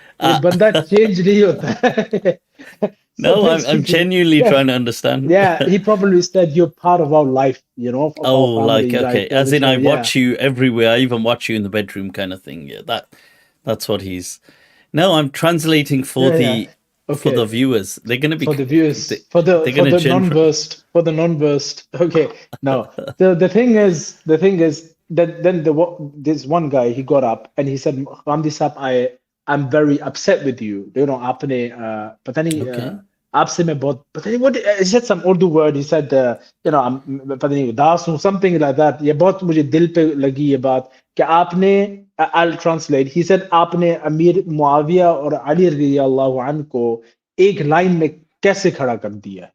No, I'm genuinely trying to understand. Yeah, he probably said you're part of our life, you know. Oh, like okay, as in I watch you everywhere. I even watch you in the bedroom, kind of thing. Yeah, that's what he's. No, I'm translating for for the viewers. They're going to be for the viewers for the non-versed. Okay, no. The thing is that then this one guy, he got up and he said, Ghamidi Saab, I'm very upset with you. You know, आपने पता नहीं आपसे मैं बहुत पता नहीं what he said some Urdu word. He said you know I'm पता नहीं उदास हूँ, something like that. ये बहुत मुझे दिल पे लगी ये बात कि आपने I'll translate. He said आपने अमीर मुआविया और अली रज़ियल्लाहु अन्हु को एक लाइन में कैसे खड़ा कर दिया?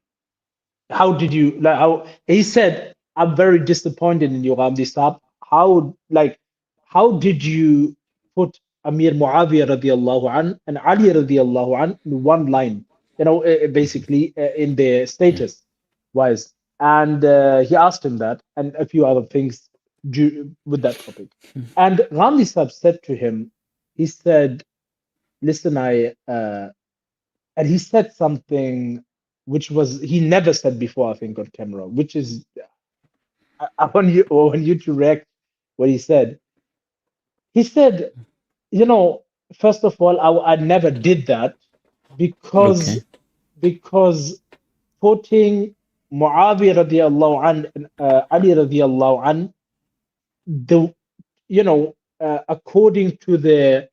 How did you like how he said I'm very disappointed in you, Ghamidi Saab. How did you put Amir Muawiyah radiallahu an and Ali radiallahu an in one line, you know, basically in their status wise. And he asked him that and a few other things with that topic. And Ghamidi Saab said to him, he said, listen, and he said something which was, he never said before, I think, on camera, which is, I want you to react what he said. He said, you know, first of all, I never did that because putting Muawiyah radiallahu an and Ali radiallahu an, according to the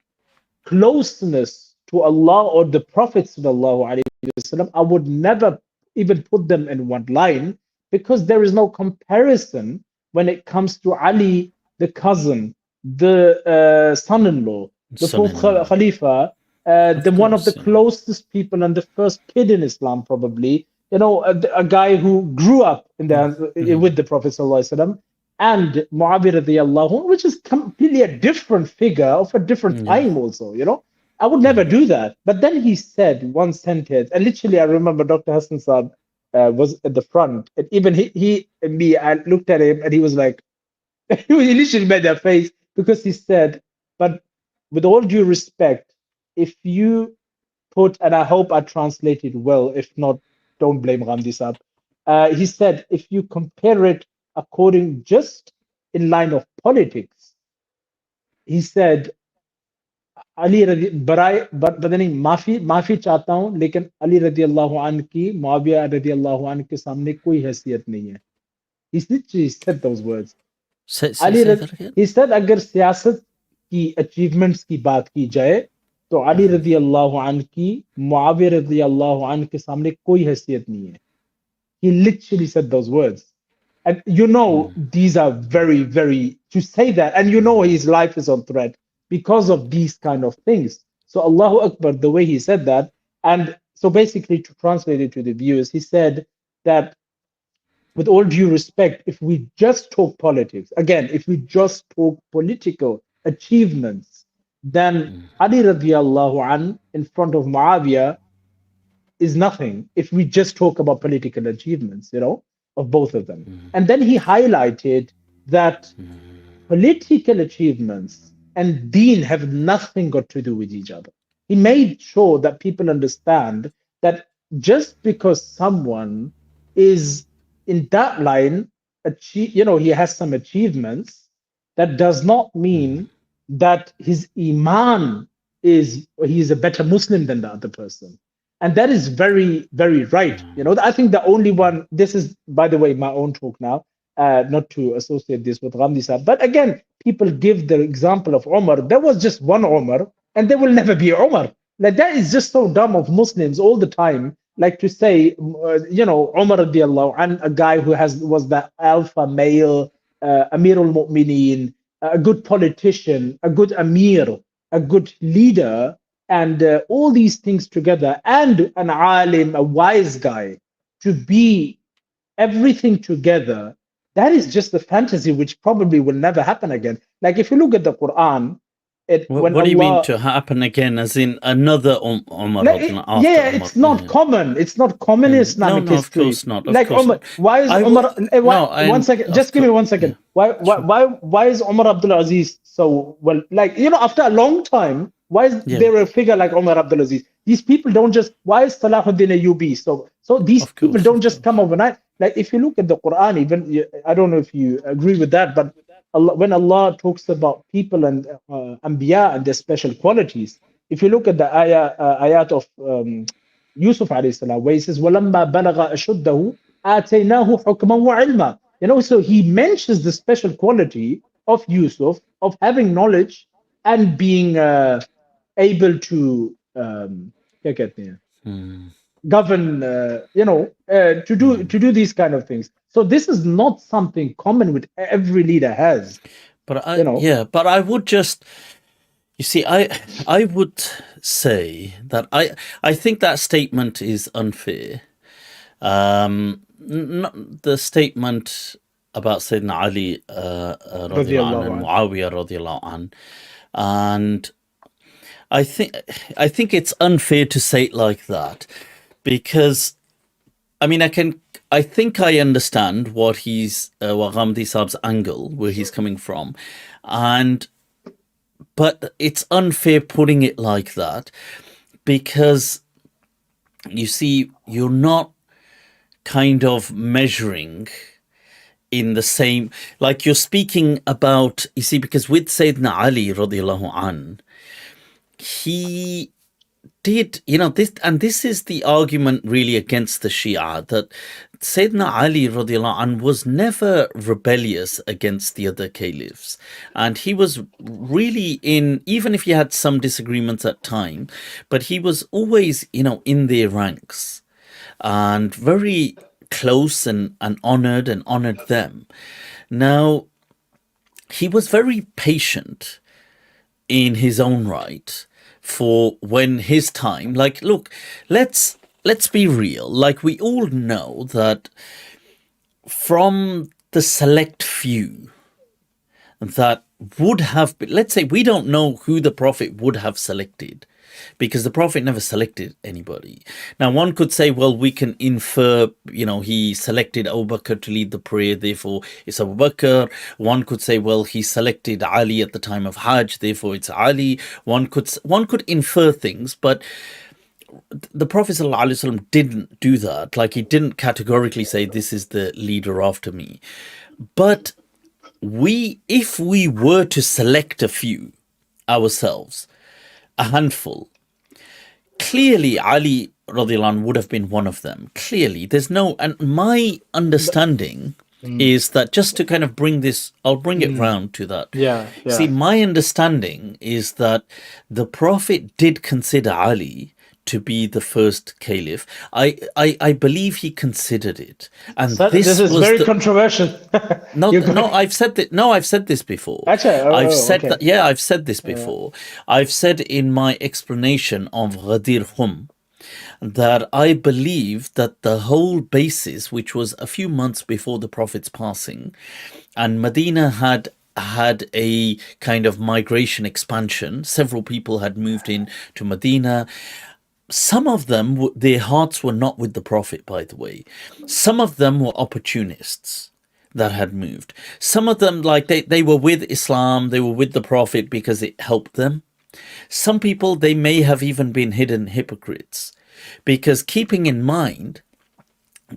closeness to Allah or the Prophet sallallahu alaihi wasallam, I would never even put them in one line because there is no comparison when it comes to Ali, the cousin, the son-in-law, the fourth Khalifa, one of the closest people and the first kid in Islam, probably, you know, a guy who grew up in with the Prophet ﷺ, and Muawiyah radiallahu anhu, which is completely a different figure of a different time also, you know. I would never do that. But then he said one sentence, and literally I remember Dr. Hassan Saab was at the front, and even I looked at him and he was like, he literally made that face because he said, but with all due respect, if you put, and I hope I translated well, if not, don't blame Ghamidi Saab. He said, if you compare it according just in line of politics, he said, Ali बदनी माफी चाहता हूं लेकिन अली रदियल्लाहु अन्हु की मुआविया रदियल्लाहु अन्हु के सामने कोई हैसियत नहीं है. He said those words. He said अगर सियासत की achievements की बात की जाए तो अली रदियल्लाहु अन्हु की मुआविया रदियल्लाहु अन्हु के सामने कोई हैसियत नहीं है. He literally said those words. And you know, these are very, very, to say that, and you know his life is on threat because of these kind of things. So Allahu Akbar, the way he said that, and so basically to translate it to the viewers, he said that with all due respect, if we just talk politics, again, if we just talk political achievements, then Ali radiallahu an in front of Muawiyah is nothing if we just talk about political achievements, of both of them. And then he highlighted that political achievements and deen have nothing got to do with each other. He made sure that people understand that just because someone is in that line, he has some achievements, that does not mean that his iman he's a better Muslim than the other person. And that is very, very right. I think the only one, this is, by the way, my own talk now, not to associate this with Ghamidi Saab. But again, people give the example of Umar. There was just one Umar, and there will never be Umar. Like, that is just so dumb of Muslims all the time. Like to say, Umar radiallahu an, a guy who was the alpha male, Amir al-Mu'mineen, a good politician, a good Amir, a good leader, and all these things together, and an alim, a wise guy, to be everything together, that is just a fantasy which probably will never happen again. Like, if you look at the Quran, what do you mean to happen again? As in another Umar? It's not common. It's not common in Islamic history. Of course not. Like, Umar, why is Umar? One second, just give me 1 second. Why is Umar Abdul Aziz so well? Like, after a long time, why is there a figure like Umar Abdul Aziz? These people don't just. Why is Salahuddin Ayyubi? So these people don't just come overnight. Like, if you look at the Quran, even I don't know if you agree with that, but when Allah talks about people and Anbiya and their special qualities, if you look at the ayat of Yousef alayhi salam, where he says, وَلَمَّا بَلَغَ أَشُدَّهُ آتَيْنَاهُ حُكْمًا وَعِلْمًا. So he mentions the special quality of Yousef, of having knowledge and being able to govern, to do these kind of things. So this is not something common with every leader has. But I would just, you see, I would say that I think that statement is unfair. The statement about Sayyidina Ali radiallahu anhu and Muawiyah radiallahu anhu, and I think it's unfair to say it like that, because I mean, I think I understand what Ghamidi Saab's angle, where he's coming from, but it's unfair putting it like that, because you see, you're not kind of measuring in the same, like you're speaking about, you see, because with Sayyidina Ali radiallahu an, he did, this is the argument really against the Shia, that Sayyidina Ali radiallahu anh was never rebellious against the other caliphs, and he was really even if he had some disagreements at time, but he was always, in their ranks, and very close and honored them. Now, he was very patient in his own right for when his time, like, look, let's be real. Like, we all know that from the select few that would have been, let's say we don't know who the Prophet would have selected, because the Prophet never selected anybody. Now, one could say, well, we can infer, he selected Abu Bakr to lead the prayer, therefore it's Abu Bakr. One could say, well, he selected Ali at the time of Hajj, therefore it's Ali. One could infer things, but the Prophet ﷺ didn't do that. Like, he didn't categorically say, this is the leader after me. But if we were to select a few ourselves, a handful, clearly Ali radiallahu anh would have been one of them. Clearly, and my understanding is that, just to kind of bring this, I'll bring it round to that. Yeah. See, my understanding is that the Prophet did consider Ali to be the first caliph. I believe he considered it, and this is very controversial. No, I've said that. No, I've said this before. Actually, I've said that. Yeah, I've said this before. I've said in my explanation of Ghadeer Khum that I believe that the whole basis, which was a few months before the Prophet's passing, and Medina had a kind of migration expansion. Several people had moved in to Medina. some of them, their hearts were not with the Prophet, by the way. Some of them were opportunists that had moved. Some of them, like they were with Islam, they were with the Prophet because it helped them. Some people, they may have even been hidden hypocrites, because keeping in mind,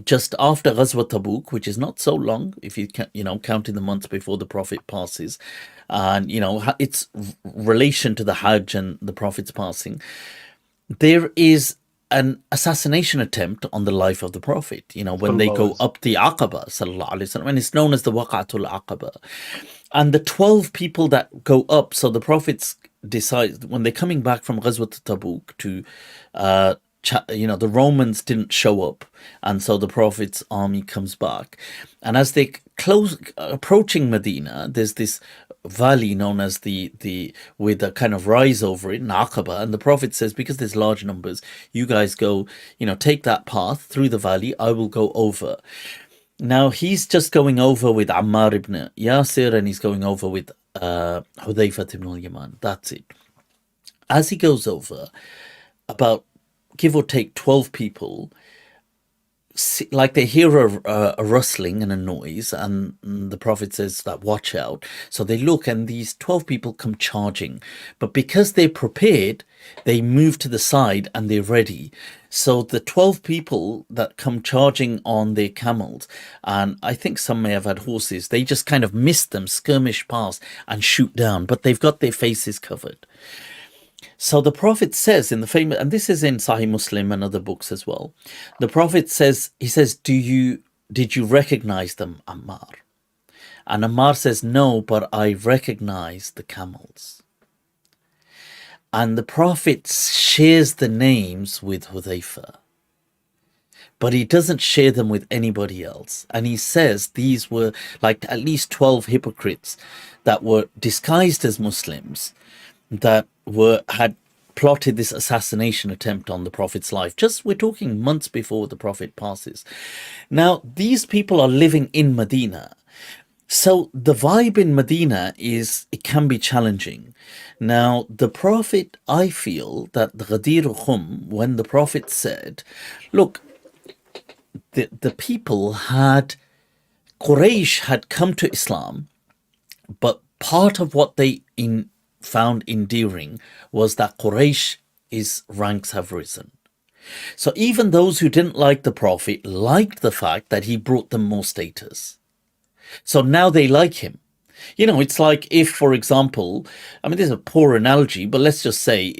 just after Ghazwa Tabuk, which is not so long, if you counting the months before the Prophet passes, and its relation to the Hajj and the Prophet's passing, there is an assassination attempt on the life of the Prophet. When they go up the Aqaba, sallallahu alaihi wasallam, and it's known as the Waqa'atul Aqaba, and the 12 people that go up. So the Prophets decide when they're coming back from Ghazwat Tabuk to the Romans didn't show up, and so the Prophet's army comes back, and as they approaching Medina, there's this valley known as the with a kind of rise over it, Aqaba, and the Prophet says, because there's large numbers, you guys go, take that path through the valley, I will go over. Now he's just going over with Ammar ibn Yasir, and he's going over with Hudayfa ibn al-Yaman. That's it. As he goes over, about give or take 12 people, like they hear a rustling and a noise, and the Prophet says that watch out. So they look, and these 12 people come charging, but because they're prepared, they move to the side and they're ready. So the 12 people that come charging on their camels, and I think some may have had horses, they just kind of miss them, skirmish past and shoot down, but they've got their faces covered. So the Prophet says in the famous, and this is in Sahih Muslim and other books as well, the Prophet says, he says, did you recognize them, Ammar? And Ammar says, no, but I recognize the camels. And the Prophet shares the names with Hudayfa, but he doesn't share them with anybody else. And he says these were like at least 12 hypocrites that were disguised as Muslims, that had plotted this assassination attempt on the Prophet's life. We're talking months before the Prophet passes. Now, these people are living in Medina. So the vibe in Medina it can be challenging. Now, the Prophet, I feel that the Ghadeer Khum, when the Prophet said, look, the people Quraysh had come to Islam, but part of what they found endearing was that Quraysh's ranks have risen. So even those who didn't like the Prophet liked the fact that he brought them more status. So now they like him. It's like if, for example, this is a poor analogy, but let's just say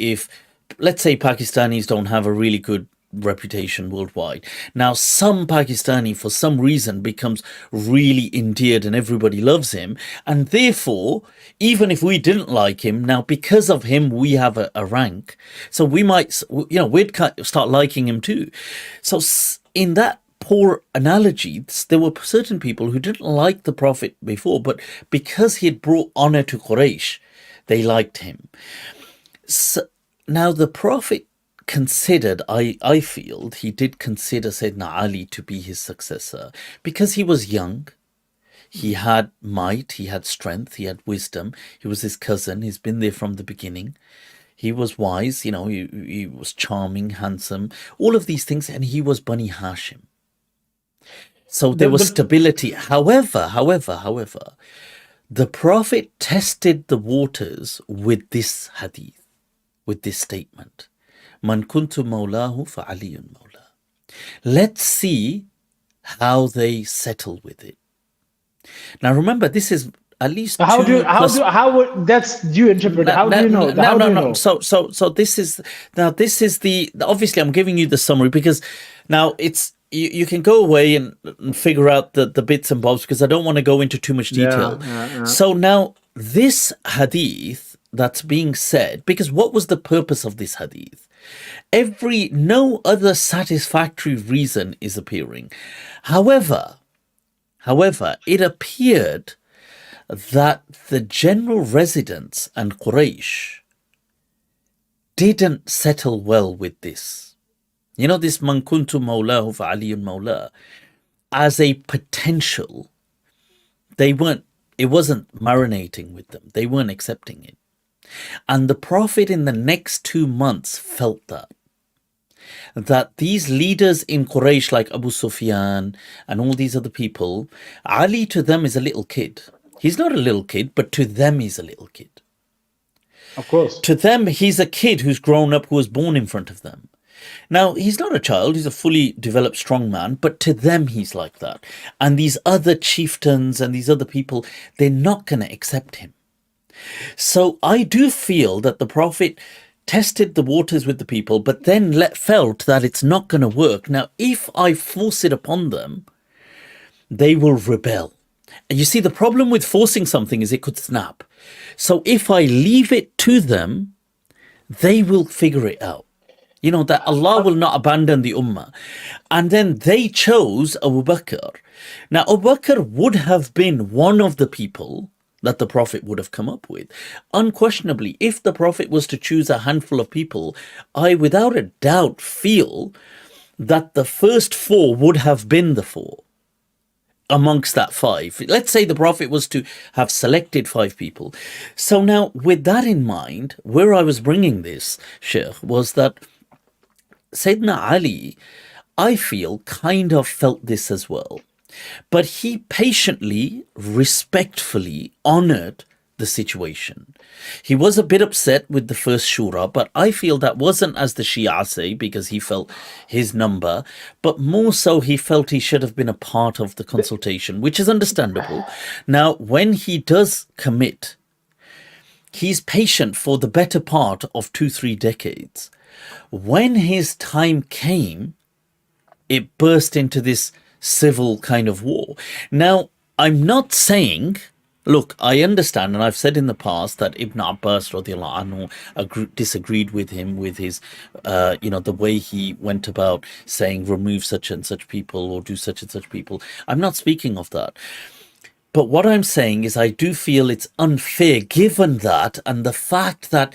let's say Pakistanis don't have a really good reputation worldwide. Now some Pakistani for some reason becomes really endeared and everybody loves him, and therefore even if we didn't like him, now because of him we have a rank, so we might we'd start liking him too. So in that poor analogy, there were certain people who didn't like the Prophet before, but because he had brought honor to Quraysh, they liked him. So now the Prophet considered, I feel he did consider Sayyidina Ali to be his successor because he was young, he had might, he had strength, he had wisdom, he was his cousin, he's been there from the beginning, he was wise, he was charming, handsome, all of these things, and he was Bani Hashim. So there was stability. However, the Prophet tested the waters with this hadith, with this statement. Man kuntu mawlahu fa aliyun mawla. Let's see how they settle with it. Now remember, this is at least how do you interpret it? How do you know? No. So this is the obviously I'm giving you the summary because now it's you can go away and figure out the bits and bobs because I don't want to go into too much detail. Yeah. So now this hadith that's being said, because what was the purpose of this hadith? No other satisfactory reason is appearing. However, it appeared that the general residents and Quraysh didn't settle well with this. This man kuntu mawlahu fa aliyun mawla, as a potential, it wasn't marinating with them. They weren't accepting it. And the Prophet in the next 2 months felt that. that these leaders in Quraysh like Abu Sufyan and all these other people, Ali to them is a little kid. He's not a little kid, but to them he's a little kid. Of course. To them, he's a kid who's grown up, who was born in front of them. Now, he's not a child, he's a fully developed strong man, but to them he's like that. And these other chieftains and these other people, they're not going to accept him. So I do feel that the Prophet tested the waters with the people, but then felt that it's not going to work. Now, if I force it upon them, they will rebel. And you see, the problem with forcing something is it could snap. So if I leave it to them, they will figure it out. You know, that Allah will not abandon the Ummah. And then they chose Abu Bakr. Now, Abu Bakr would have been one of the people that the Prophet would have come up with. Unquestionably, if the Prophet was to choose a handful of people, I without a doubt feel that the first four would have been the four amongst that five. Let's say the Prophet was to have selected 5 people. So now, with that in mind, where I was bringing this, Sheikh, was that Sayyidina Ali, I feel, kind of felt this as well. But he patiently, respectfully honored the situation. He was a bit upset with the first shura, but I feel that wasn't as the Shia say, because he felt his number, but more so he felt he should have been a part of the consultation, which is understandable. Now, when he does commit, he's patient for the better part of 2-3 decades. When his time came, it burst into this civil kind of war. Now, I'm not saying, look, I understand, and I've said in the past that Ibn Abbas radiallahu anhu disagreed with him with his, the way he went about saying remove such and such people or do such and such people. I'm not speaking of that. But what I'm saying is I do feel it's unfair given that, and the fact that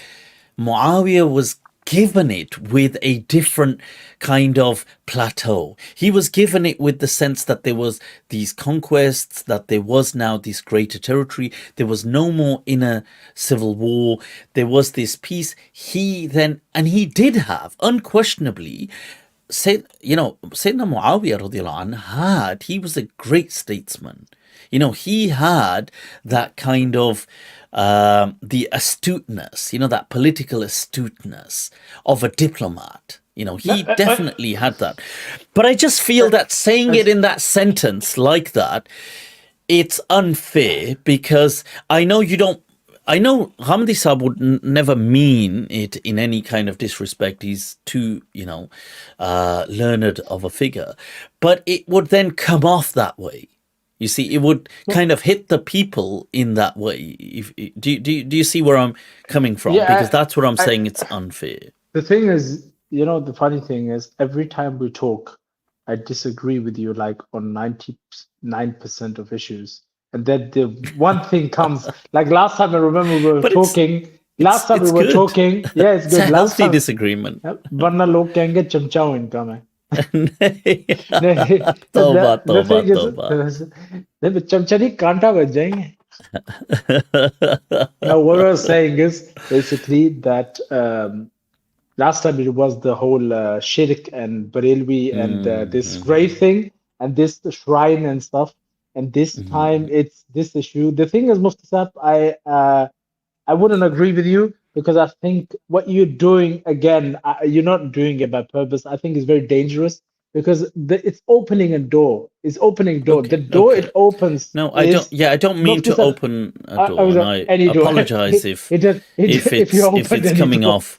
Muawiyah was given it with a different kind of plateau. He was given it with the sense that there was these conquests, that there was now this greater territory, there was no more inner civil war, there was this peace. He did have, unquestionably, Sayyidina Muawiyah radiallahu anhu he was a great statesman. He had that kind of the astuteness, that political astuteness of a diplomat. He definitely had that. But I just feel that saying it in that sentence like that, it's unfair, because I know Ghamidi Saab would never mean it in any kind of disrespect. He's too, learned of a figure. But it would then come off that way. You see, it would kind of hit the people in that way. Do you see where I'm coming from? Yeah, because that's what I'm saying. It's unfair. The thing is, the funny thing is, every time we talk, I disagree with you like on 99% of issues. And then the one thing comes, like last time I remember we were talking. Last time we were talking. Yeah, it's good. It's a healthy disagreement. Varna log kahenge chamchao inka mein. Now what I was saying is basically that last time it was the whole shirk and Barelwi and this grave thing and this shrine and stuff, and this time it's this issue. The thing is, Mufti Saab, I wouldn't agree with you, because I think what you're doing, again, you're not doing it by purpose. I think it's very dangerous, because it's opening a door. It's opening door. Okay, the door it opens. No, I don't mean to open a door. And I apologize if it's coming off.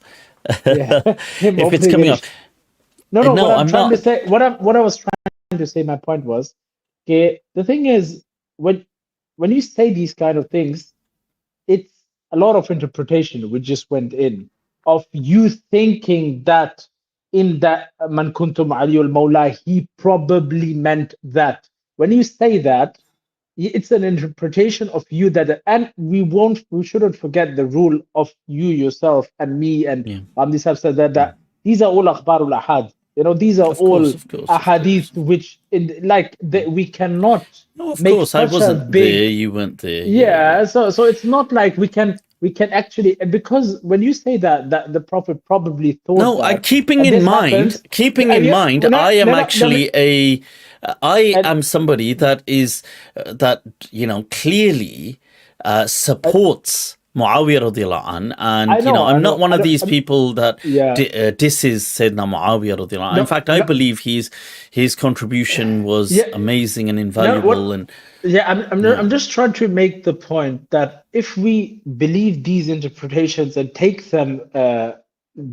If it's coming off. No. What I was trying to say, my point was, okay, the thing is, when you say these kind of things, it's a lot of interpretation which just went in, of you thinking that in that man kuntum aliyul mawla, he probably meant that. When you say that, it's an interpretation of you that, and we shouldn't forget the rule of you yourself and me and Ghamidi Saab said that these are all akhbarul ahad. These are all ahadith which we cannot. No, of course, I wasn't there. You weren't there. Yeah, so it's not like we can we can actually, because when you say that the Prophet probably thought no, that, keeping in mind, I am actually I am somebody that is that clearly supports Muawiyah radiallahu an, and I'm not one of these people that disses Sayyidina Muawiyah radiallahu an. In fact, I believe his contribution was amazing and invaluable. I'm just trying to make the point that if we believe these interpretations and take them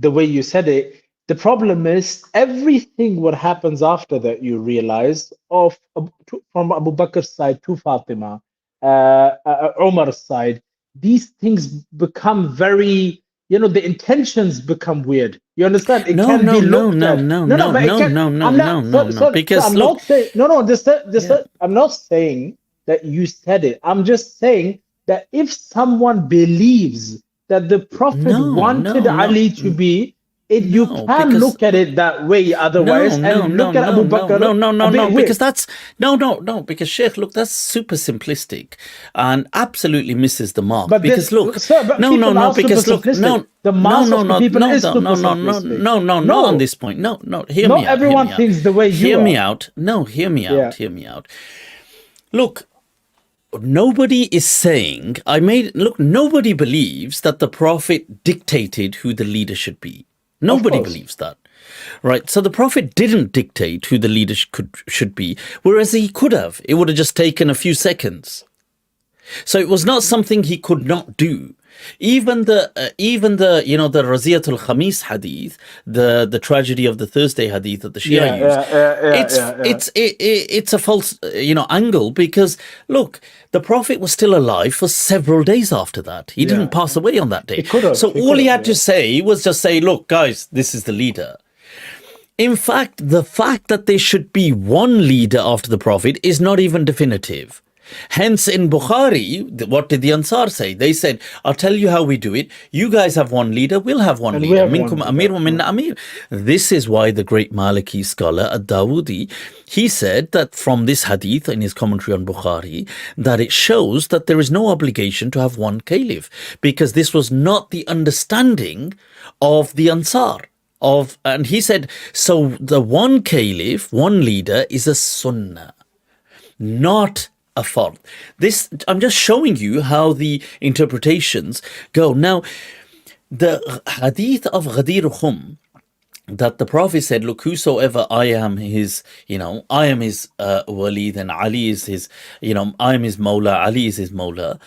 the way you said it, the problem is everything what happens after that, you realize, from Abu Bakr's side to Fatima, Umar's side, these things become very, the intentions become weird. You understand? It can be looked at. Because I'm not saying, I'm not saying that you said it. I'm just saying that if someone believes that the Prophet wanted Ali to be, you can look at it that way, otherwise, and look at Abu Bakr. Because that's because Sheikh, look, that's super simplistic and absolutely misses the mark. But because the mass of people is super simplistic. Not on this point. Hear me out. Not everyone thinks the way you hear me out. Hear me out. Look, nobody is saying nobody believes that the Prophet dictated who the leader should be. Nobody believes that, right? So the Prophet didn't dictate who the leader should be, whereas he could have. It would have just taken a few seconds. So it was not something he could not do. Even the the Raziyatul Khamis hadith, the tragedy of the Thursday hadith that the Shia used, it's a false angle, because look, the Prophet was still alive for several days after that. He didn't pass away on that day. So all he had to say was just say, look, guys, this is the leader. In fact, the fact that there should be one leader after the Prophet is not even definitive. Hence, in Bukhari, what did the Ansar say? They said, I'll tell you how we do it. You guys have one leader, we'll have one leader. Minkum Amir wa minna Amir. This is why the great Maliki scholar, Ad-Dawudi, he said that from this hadith in his commentary on Bukhari, that it shows that there is no obligation to have one caliph, because this was not the understanding of the Ansar. And he said, so the one caliph, one leader, is a sunnah, not a fard. This, I'm just showing you how the interpretations go. Now, the hadith of Ghadeer Khum, that the Prophet said, look, whosoever I am his wali, then Ali is his, I am his mawla, Ali is his mawla.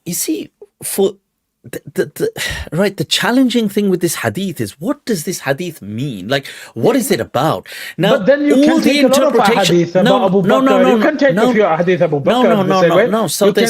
You see, for the challenging thing with this hadith is, what does this hadith mean? Like, what is it about? Now, but then you can take a lot of hadith about Abu Bakr. You can take a few hadith about Abu Bakr. No. So there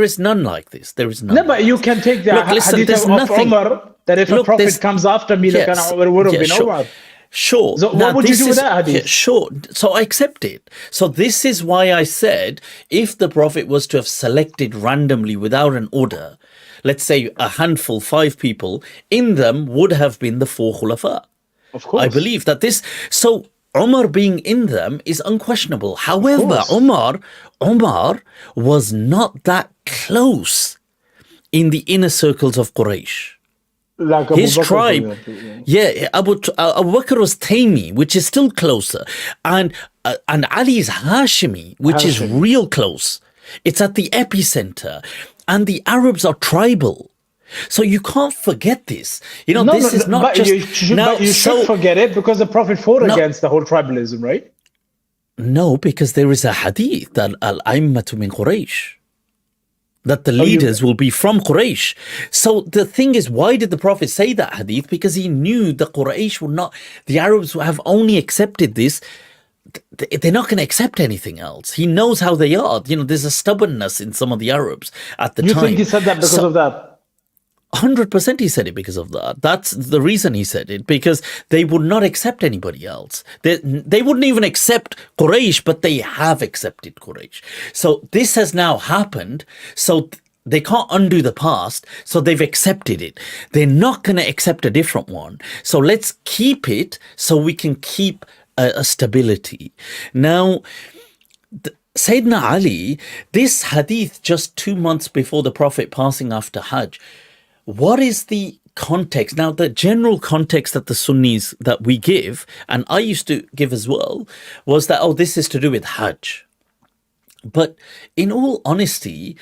is none like this. There is none. No, but you can take the hadith of Umar, that if a prophet comes after me, it would have been Umar. Sure. So what would you do with that hadith? Sure. So I accept it. So this is why I said, if the Prophet was to have selected randomly without an order, let's say a handful, 5 people, in them would have been the 4 khulafa. Of course. I believe that this, so Umar being in them is unquestionable. However, Umar was not that close in the inner circles of Quraysh. Like his tribe, Abu Bakr was Taymi, which is still closer, and Ali is Hashimi, which is real close. It's at the epicenter, and the Arabs are tribal, so you can't forget this. This is not but just you should forget it, because the Prophet fought against the whole tribalism, right? No, because there is a hadith that al-a'immatu min Quraysh, that the leaders will be from Quraysh. So the thing is, why did the Prophet say that hadith? Because he knew the Quraysh would not, the Arabs have only accepted this. They're not going to accept anything else. He knows how they are. There's a stubbornness in some of the Arabs at the time. You think he said that because of that? 100% he said it because of that. That's the reason he said it, because they would not accept anybody else. They wouldn't even accept Quraysh, but they have accepted Quraysh. So this has now happened. So they can't undo the past. So they've accepted it. They're not going to accept a different one. So let's keep it so we can keep a stability. Now, Sayyidina Ali, this hadith just 2 months before the Prophet passing after Hajj, what is the context? Now, the general context that the Sunnis that we give, and I used to give as well, was that, oh, this is to do with Hajj. But in all honesty,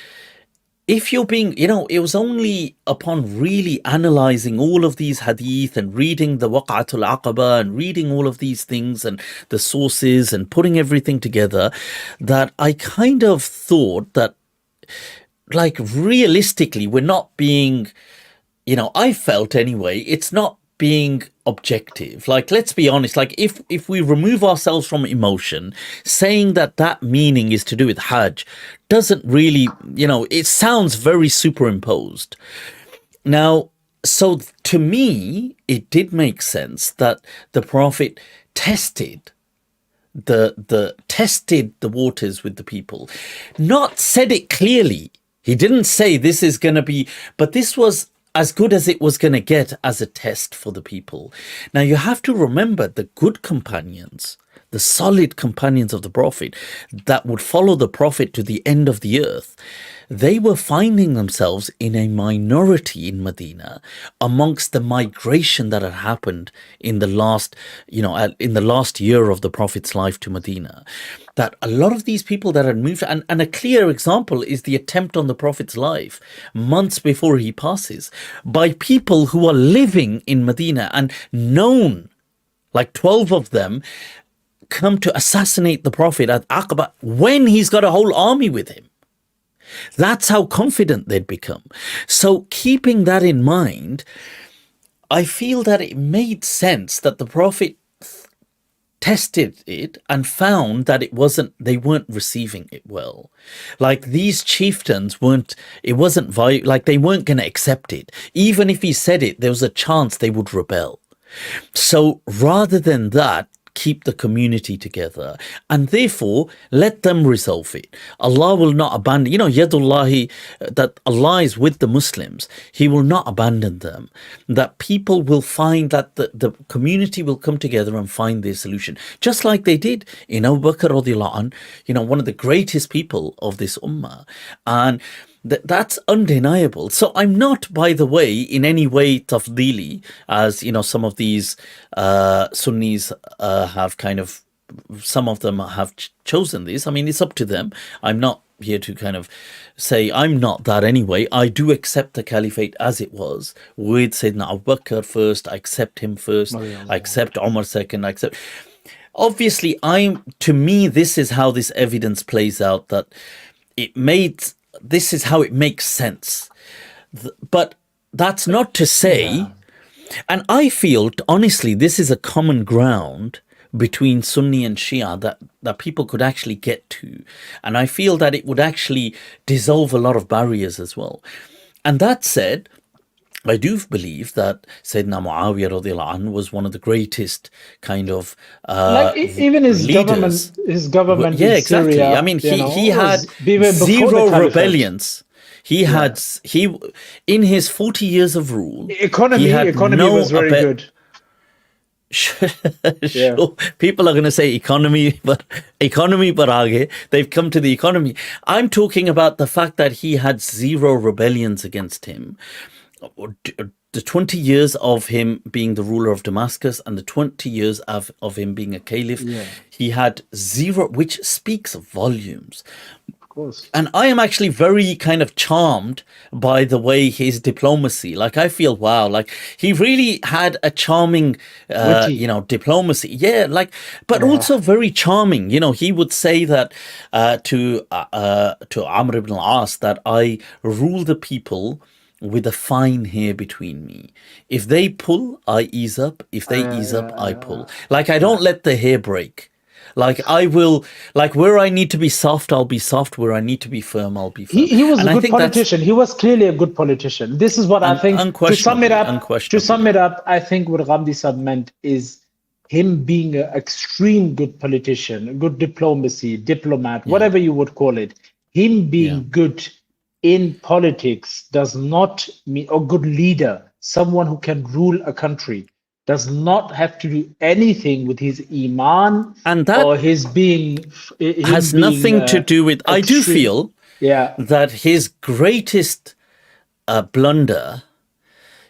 if you're being, it was only upon really analyzing all of these hadith and reading the Waq'atul Aqaba and reading all of these things and the sources and putting everything together that I kind of thought that, like, realistically, we're not being, I felt anyway, it's not being objective. Like, let's be honest, like if we remove ourselves from emotion, saying that meaning is to do with Hajj doesn't really, it sounds very superimposed. Now, so to me, it did make sense that the Prophet tested tested the waters with the people, not said it clearly. He didn't say this is going to be, but this was as good as it was going to get as a test for the people. Now, you have to remember the good companions, the solid companions of the Prophet that would follow the Prophet to the end of the earth. They were finding themselves in a minority in Medina amongst the migration that had happened in the last, in the last year of the Prophet's life to Medina. That a lot of these people that had moved, and a clear example is the attempt on the Prophet's life months before he passes by people who are living in Medina and known, like 12 of them, come to assassinate the Prophet at Aqaba when he's got a whole army with him. That's how confident they'd become. So keeping that in mind, I feel that it made sense that the Prophet tested it and found that they weren't receiving it well. Like, these chieftains they weren't going to accept it. Even if he said it, there was a chance they would rebel. So rather than that, keep the community together and therefore let them resolve it. Allah will not abandon, Yadullahi, that Allah is with the Muslims. He will not abandon them. That people will find that the community will come together and find their solution. Just like they did in Abu Bakr radiallahu anh, one of the greatest people of this ummah. And that's undeniable. So I'm not, by the way, in any way tafdili, as some of these Sunnis have kind of, some of them have chosen this. I mean, it's up to them. I'm not here to kind of say I'm not that anyway. I do accept the caliphate as it was with Sayyidina Abu Bakr first. I accept him first. I accept Umar second. I accept. Obviously, to me, this is how this evidence plays out. That this is how it makes sense. But that's not to say, and I feel, honestly, this is a common ground between Sunni and Shia that people could actually get to. And I feel that it would actually dissolve a lot of barriers as well. And that said, I do believe that Sayyidina Muawiyah radiallahu anh was one of the greatest kind of even his leaders. government yeah, in exactly. Syria, I mean, he had zero rebellions. He in his 40 years of rule, economy was very good. Sure. People are going to say economy, but aage, they've come to the economy. I'm talking about the fact that he had zero rebellions against him. The 20 years of him being the ruler of Damascus and the 20 years of him being a caliph, he had zero, which speaks volumes. Of course. And I am actually very kind of charmed by the way his diplomacy, like I feel, wow, like he really had a charming, diplomacy. Yeah, but also very charming. He would say that to Amr ibn al-As that I rule the people with a fine hair between me. If they pull, I ease up. If they ease up, I pull. Like, I don't let the hair break. Like, I will, like, where I need to be soft, I'll be soft. Where I need to be firm, I'll be firm. He was a good politician. He was clearly a good politician. This is what I think. To sum it up, I think what Ghamidi Saab meant is him being an extreme good politician, good diplomat, whatever you would call it. Him being good in politics does not mean a good leader, someone who can rule a country, does not have to do anything with his iman And that or his being has nothing to do with, I do extreme. feel that his greatest blunder,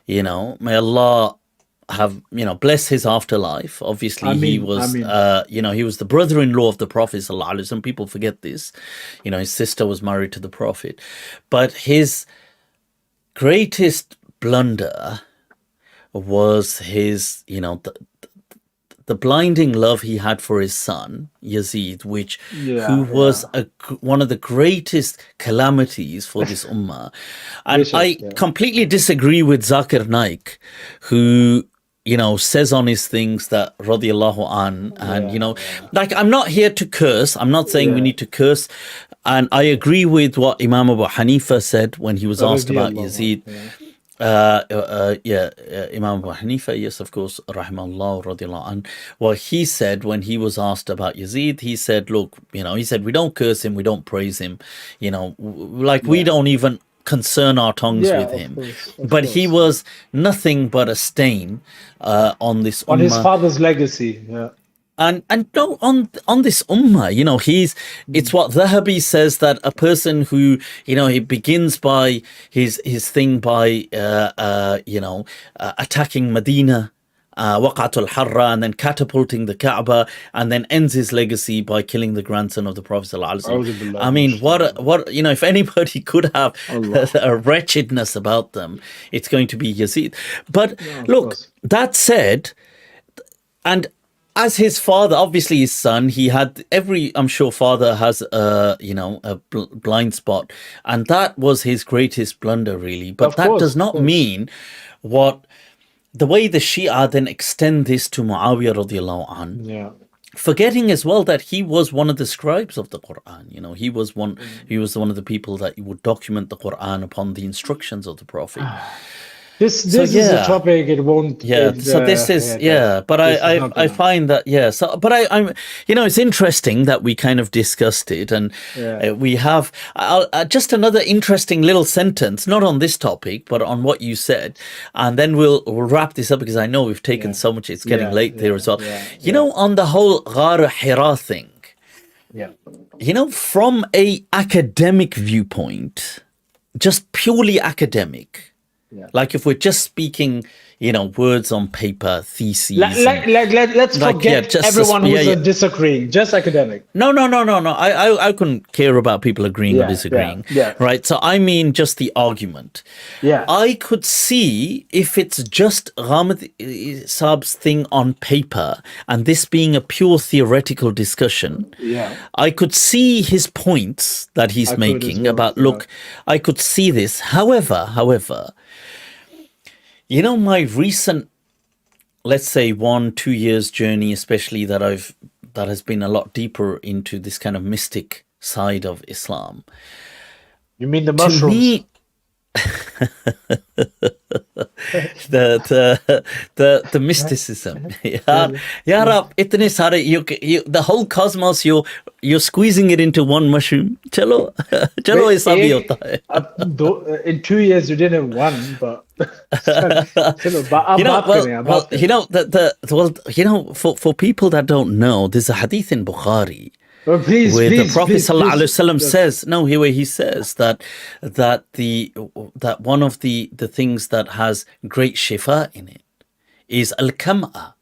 may Allah have, bless his afterlife. Obviously, he was, he was the brother-in-law of the Prophet sallallahu alaihi wasallam. People forget this. His sister was married to the Prophet. But his greatest blunder was his, the blinding love he had for his son Yazid, who was one of the greatest calamities for this ummah. And I completely disagree with Zakir Naik, who says on his things that radiyallahu an, and like, I'm not here to curse. I'm not saying we need to curse. And I agree with what Imam Abu Hanifa said when he was asked about Yazid. Imam Abu Hanifa, yes, of course, rahimahullah, radiallahu anh. Well, he said when he was asked about Yazid, he said, look, he said, we don't curse him, we don't praise him, we don't even concern our tongues with him. But he was nothing but a stain on this on ummah. His father's legacy. And no, on this ummah, it's what Dhahabi says, that a person who, he begins by his thing by, attacking Medina, Waqatul Harra, and then catapulting the Kaaba, and then ends his legacy by killing the grandson of the Prophet sallallahu alaihi wasallam. I mean, what if anybody could have a wretchedness about them, it's going to be Yazid. But look, that said, and as his father, obviously his son, he had I'm sure father has a blind spot, and that was his greatest blunder, really. But that does not mean the way the Shia then extend this to Muawiyah radiallahu anh. Forgetting as well that he was one of the scribes of the Quran. He was one of the people that would document the Quran upon the instructions of the Prophet. This is a topic. It won't. So this is But I find that So, but I'm it's interesting that we kind of discussed it, and we have just another interesting little sentence, not on this topic, but on what you said, and then we'll wrap this up because I know we've taken so much. It's getting late there as well. On the whole Ghar Hira thing. From a academic viewpoint, just purely academic. Like if we're just speaking, words on paper, theses. Let's forget everyone who's disagreeing. Just academic. No. I couldn't care about people agreeing or disagreeing. Right. So I mean just the argument. I could see if it's just Ghamidi Saab's thing on paper and this being a pure theoretical discussion. I could see his points that he's making about, look, I could see this. However, my recent, let's say 1-2 years journey, especially that has been a lot deeper into this kind of mystic side of Islam. You mean the mushrooms? To me, the mysticism. Rab, itne sare, the whole cosmos, you're squeezing it into one mushroom. Chalo aisa bhi hota hai. In 2 years you didn't have one, but for people that don't know, there's a hadith in Bukhari. Where the Prophet ﷺ says, he says that one of the things that has great shifa in it is al-kam'a.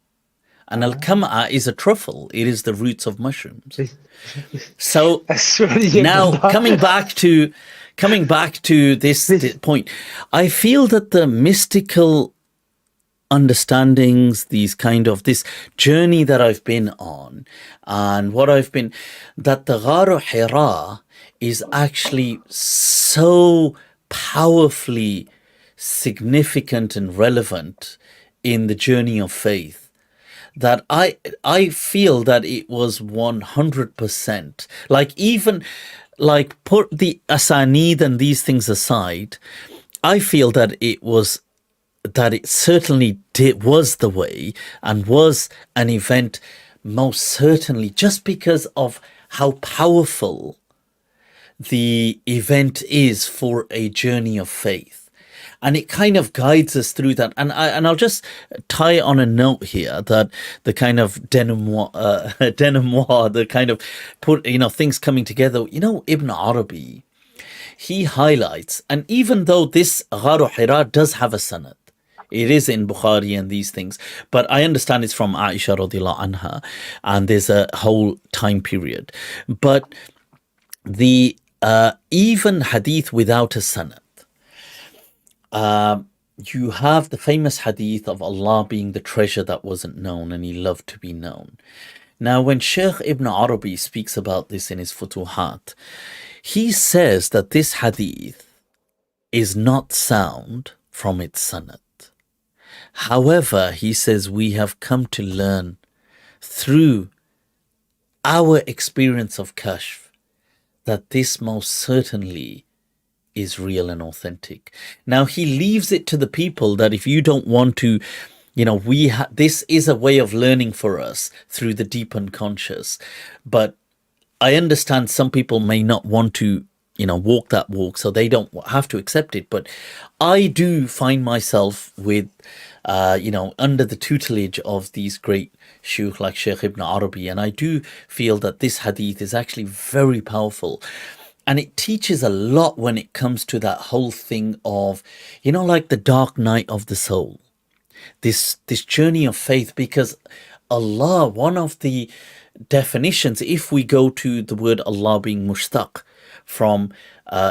And al-kam'a is a truffle. It is the roots of mushrooms. So now coming back to this point, I feel that the mystical understandings, this journey that I've been on, and that the Ghar Hira is actually so powerfully significant and relevant in the journey of faith that I feel that it was 100%. Put the asanid and these things aside, I feel that it certainly was the way and was an event, most certainly, just because of how powerful the event is for a journey of faith. and it kind of guides us through that. And I'll just tie on a note here that the kind of denouement, the kind of put, things coming together. Ibn Arabi, he highlights, and even though this Gharu Hira does have a sanad, it is in Bukhari and these things, but I understand it's from Aisha radiallahu anha, and there's a whole time period. But the even hadith without a sanad, you have the famous hadith of Allah being the treasure that wasn't known and he loved to be known. Now, when Shaykh Ibn Arabi speaks about this in his Futuhat, he says that this hadith is not sound from its sanad. However, he says we have come to learn through our experience of Kashf that this most certainly is real and authentic. Now, he leaves it to the people that if you don't want to, this is a way of learning for us through the deep unconscious. But I understand some people may not want to, walk that walk, so they don't have to accept it. But I do find myself with, under the tutelage of these great shuyukh like Shaykh Ibn Arabi, and I do feel that this hadith is actually very powerful. And it teaches a lot when it comes to that whole thing of, like the dark night of the soul, this journey of faith, because Allah, one of the definitions, if we go to the word Allah being mushtaq from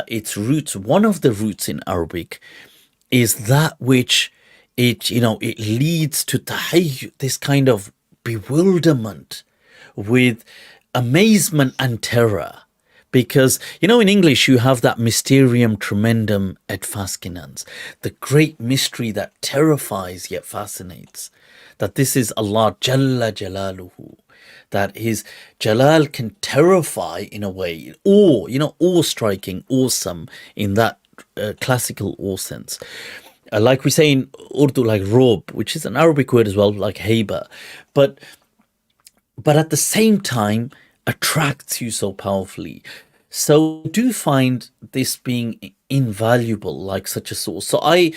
its roots, one of the roots in Arabic is that which it leads to tahayyu, this kind of bewilderment with amazement and terror. Because, in English, you have that mysterium tremendum et fascinans, the great mystery that terrifies yet fascinates. That this is Allah Jalla Jalaluhu, that His Jalal can terrify in a way, awe-striking, awesome in that classical awe sense. Like we say in Urdu, like rob, which is an Arabic word as well, like haiba. But at the same time, attracts you so powerfully. So I do find this being invaluable, like such a source. So I,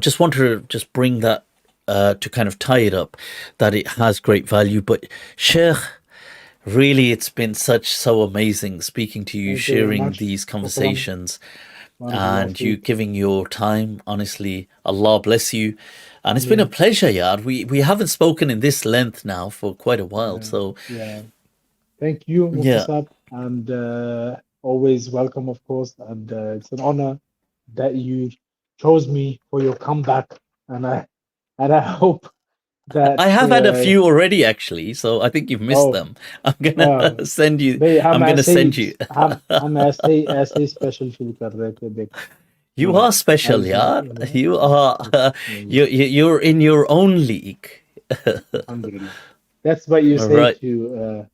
just want to just bring that to kind of tie it up, that it has great value. But Sheikh, really, it's been so amazing speaking to you, sharing these conversations, and you giving your time. Honestly, Allah bless you. And it's been a pleasure, Yad. We haven't spoken in this length now for quite a while. So thank you, Mufti Saab, and always welcome, of course. And it's an honor that you chose me for your comeback. And I hope that I have had a few already, actually. So I think you've missed them. I'm gonna send you. I'm gonna send you. ऐसे special feel कर रहे थे. You are special, yaar. You are. You're in your own league. Alhamdulillah. That's what you say to.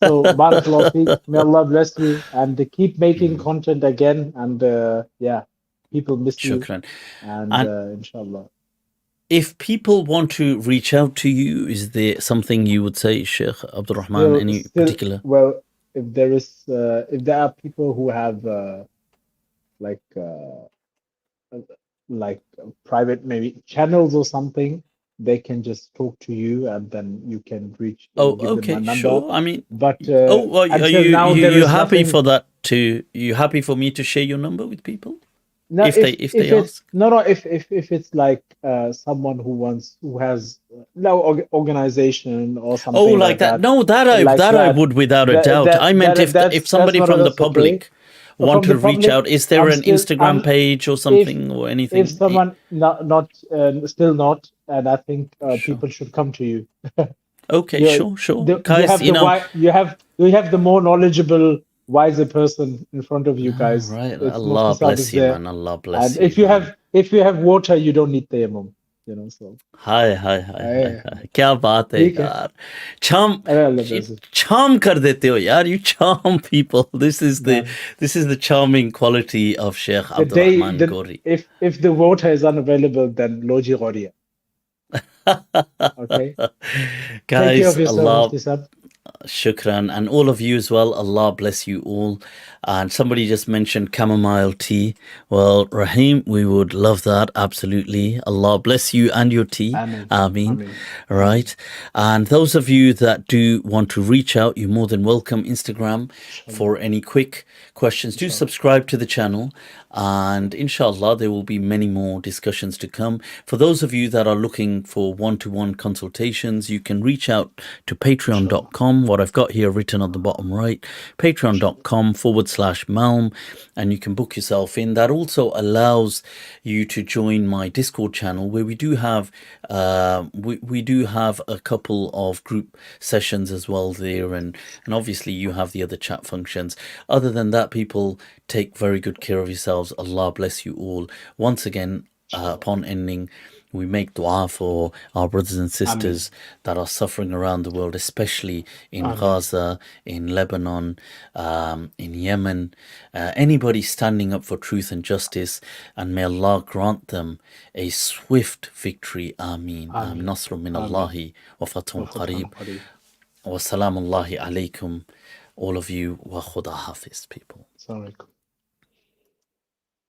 So, barakallahu feek. May Allah bless you and keep making content again. And people miss Shukran. You. And inshallah. If people want to reach out to you, is there something you would say, Shaykh AbdurRahman? Any particular? Well, if there are people who have like private maybe channels or something, they can just talk to you and then you can reach. Okay, sure. I mean, but are you happy for that? You happy for me to share your number with people? No, if they ask. If it's like someone who has no organization or something. Oh, like that. No, that I would without a doubt. I meant if somebody from the public want to reach out, is there an Instagram page or something or anything? If someone still not, and I think people should come to you. Okay, sure. Guys, you have the more knowledgeable, wiser person in front of you guys. Right. Allah bless you, man. Allah bless and you. If you have water, you don't need tayammum. So. Hi. क्या बात है यार. Charm कर देते हो यार. You charm people. This is the charming quality of Shaykh AbdurRahman Ghauri. If the water is unavailable, then loji Ghauri. Okay. Guys, Allah Shukran, and all of you as well. Allah bless you all. And somebody just mentioned chamomile tea. Well, Rahim, we would love that, absolutely. Allah bless you and your tea. Ameen. Ameen. Ameen. Right. And those of you that do want to reach out, you're more than welcome. Instagram for any quick questions. Do subscribe to the channel, and inshallah there will be many more discussions to come. For those of you that are looking for one-to-one consultations, you can reach out to patreon.com, what I've got here written on the bottom right, patreon.com/Malm, and you can book yourself in. That also allows you to join my Discord channel, where we do have we do have a couple of group sessions as well there, and obviously you have the other chat functions. Other than that, people, take very good care of yourselves. Allah bless you all. Once again, upon ending, we make dua for our brothers and sisters that are suffering around the world, especially in Gaza, in Lebanon, in Yemen, anybody standing up for truth and justice, and may Allah grant them a swift victory. Ameen. Nasrun min Allahi wa fatun qareeb. Wa salamullahi alaykum, all of you. Wa khuda hafiz, people. Assalamu alaikum.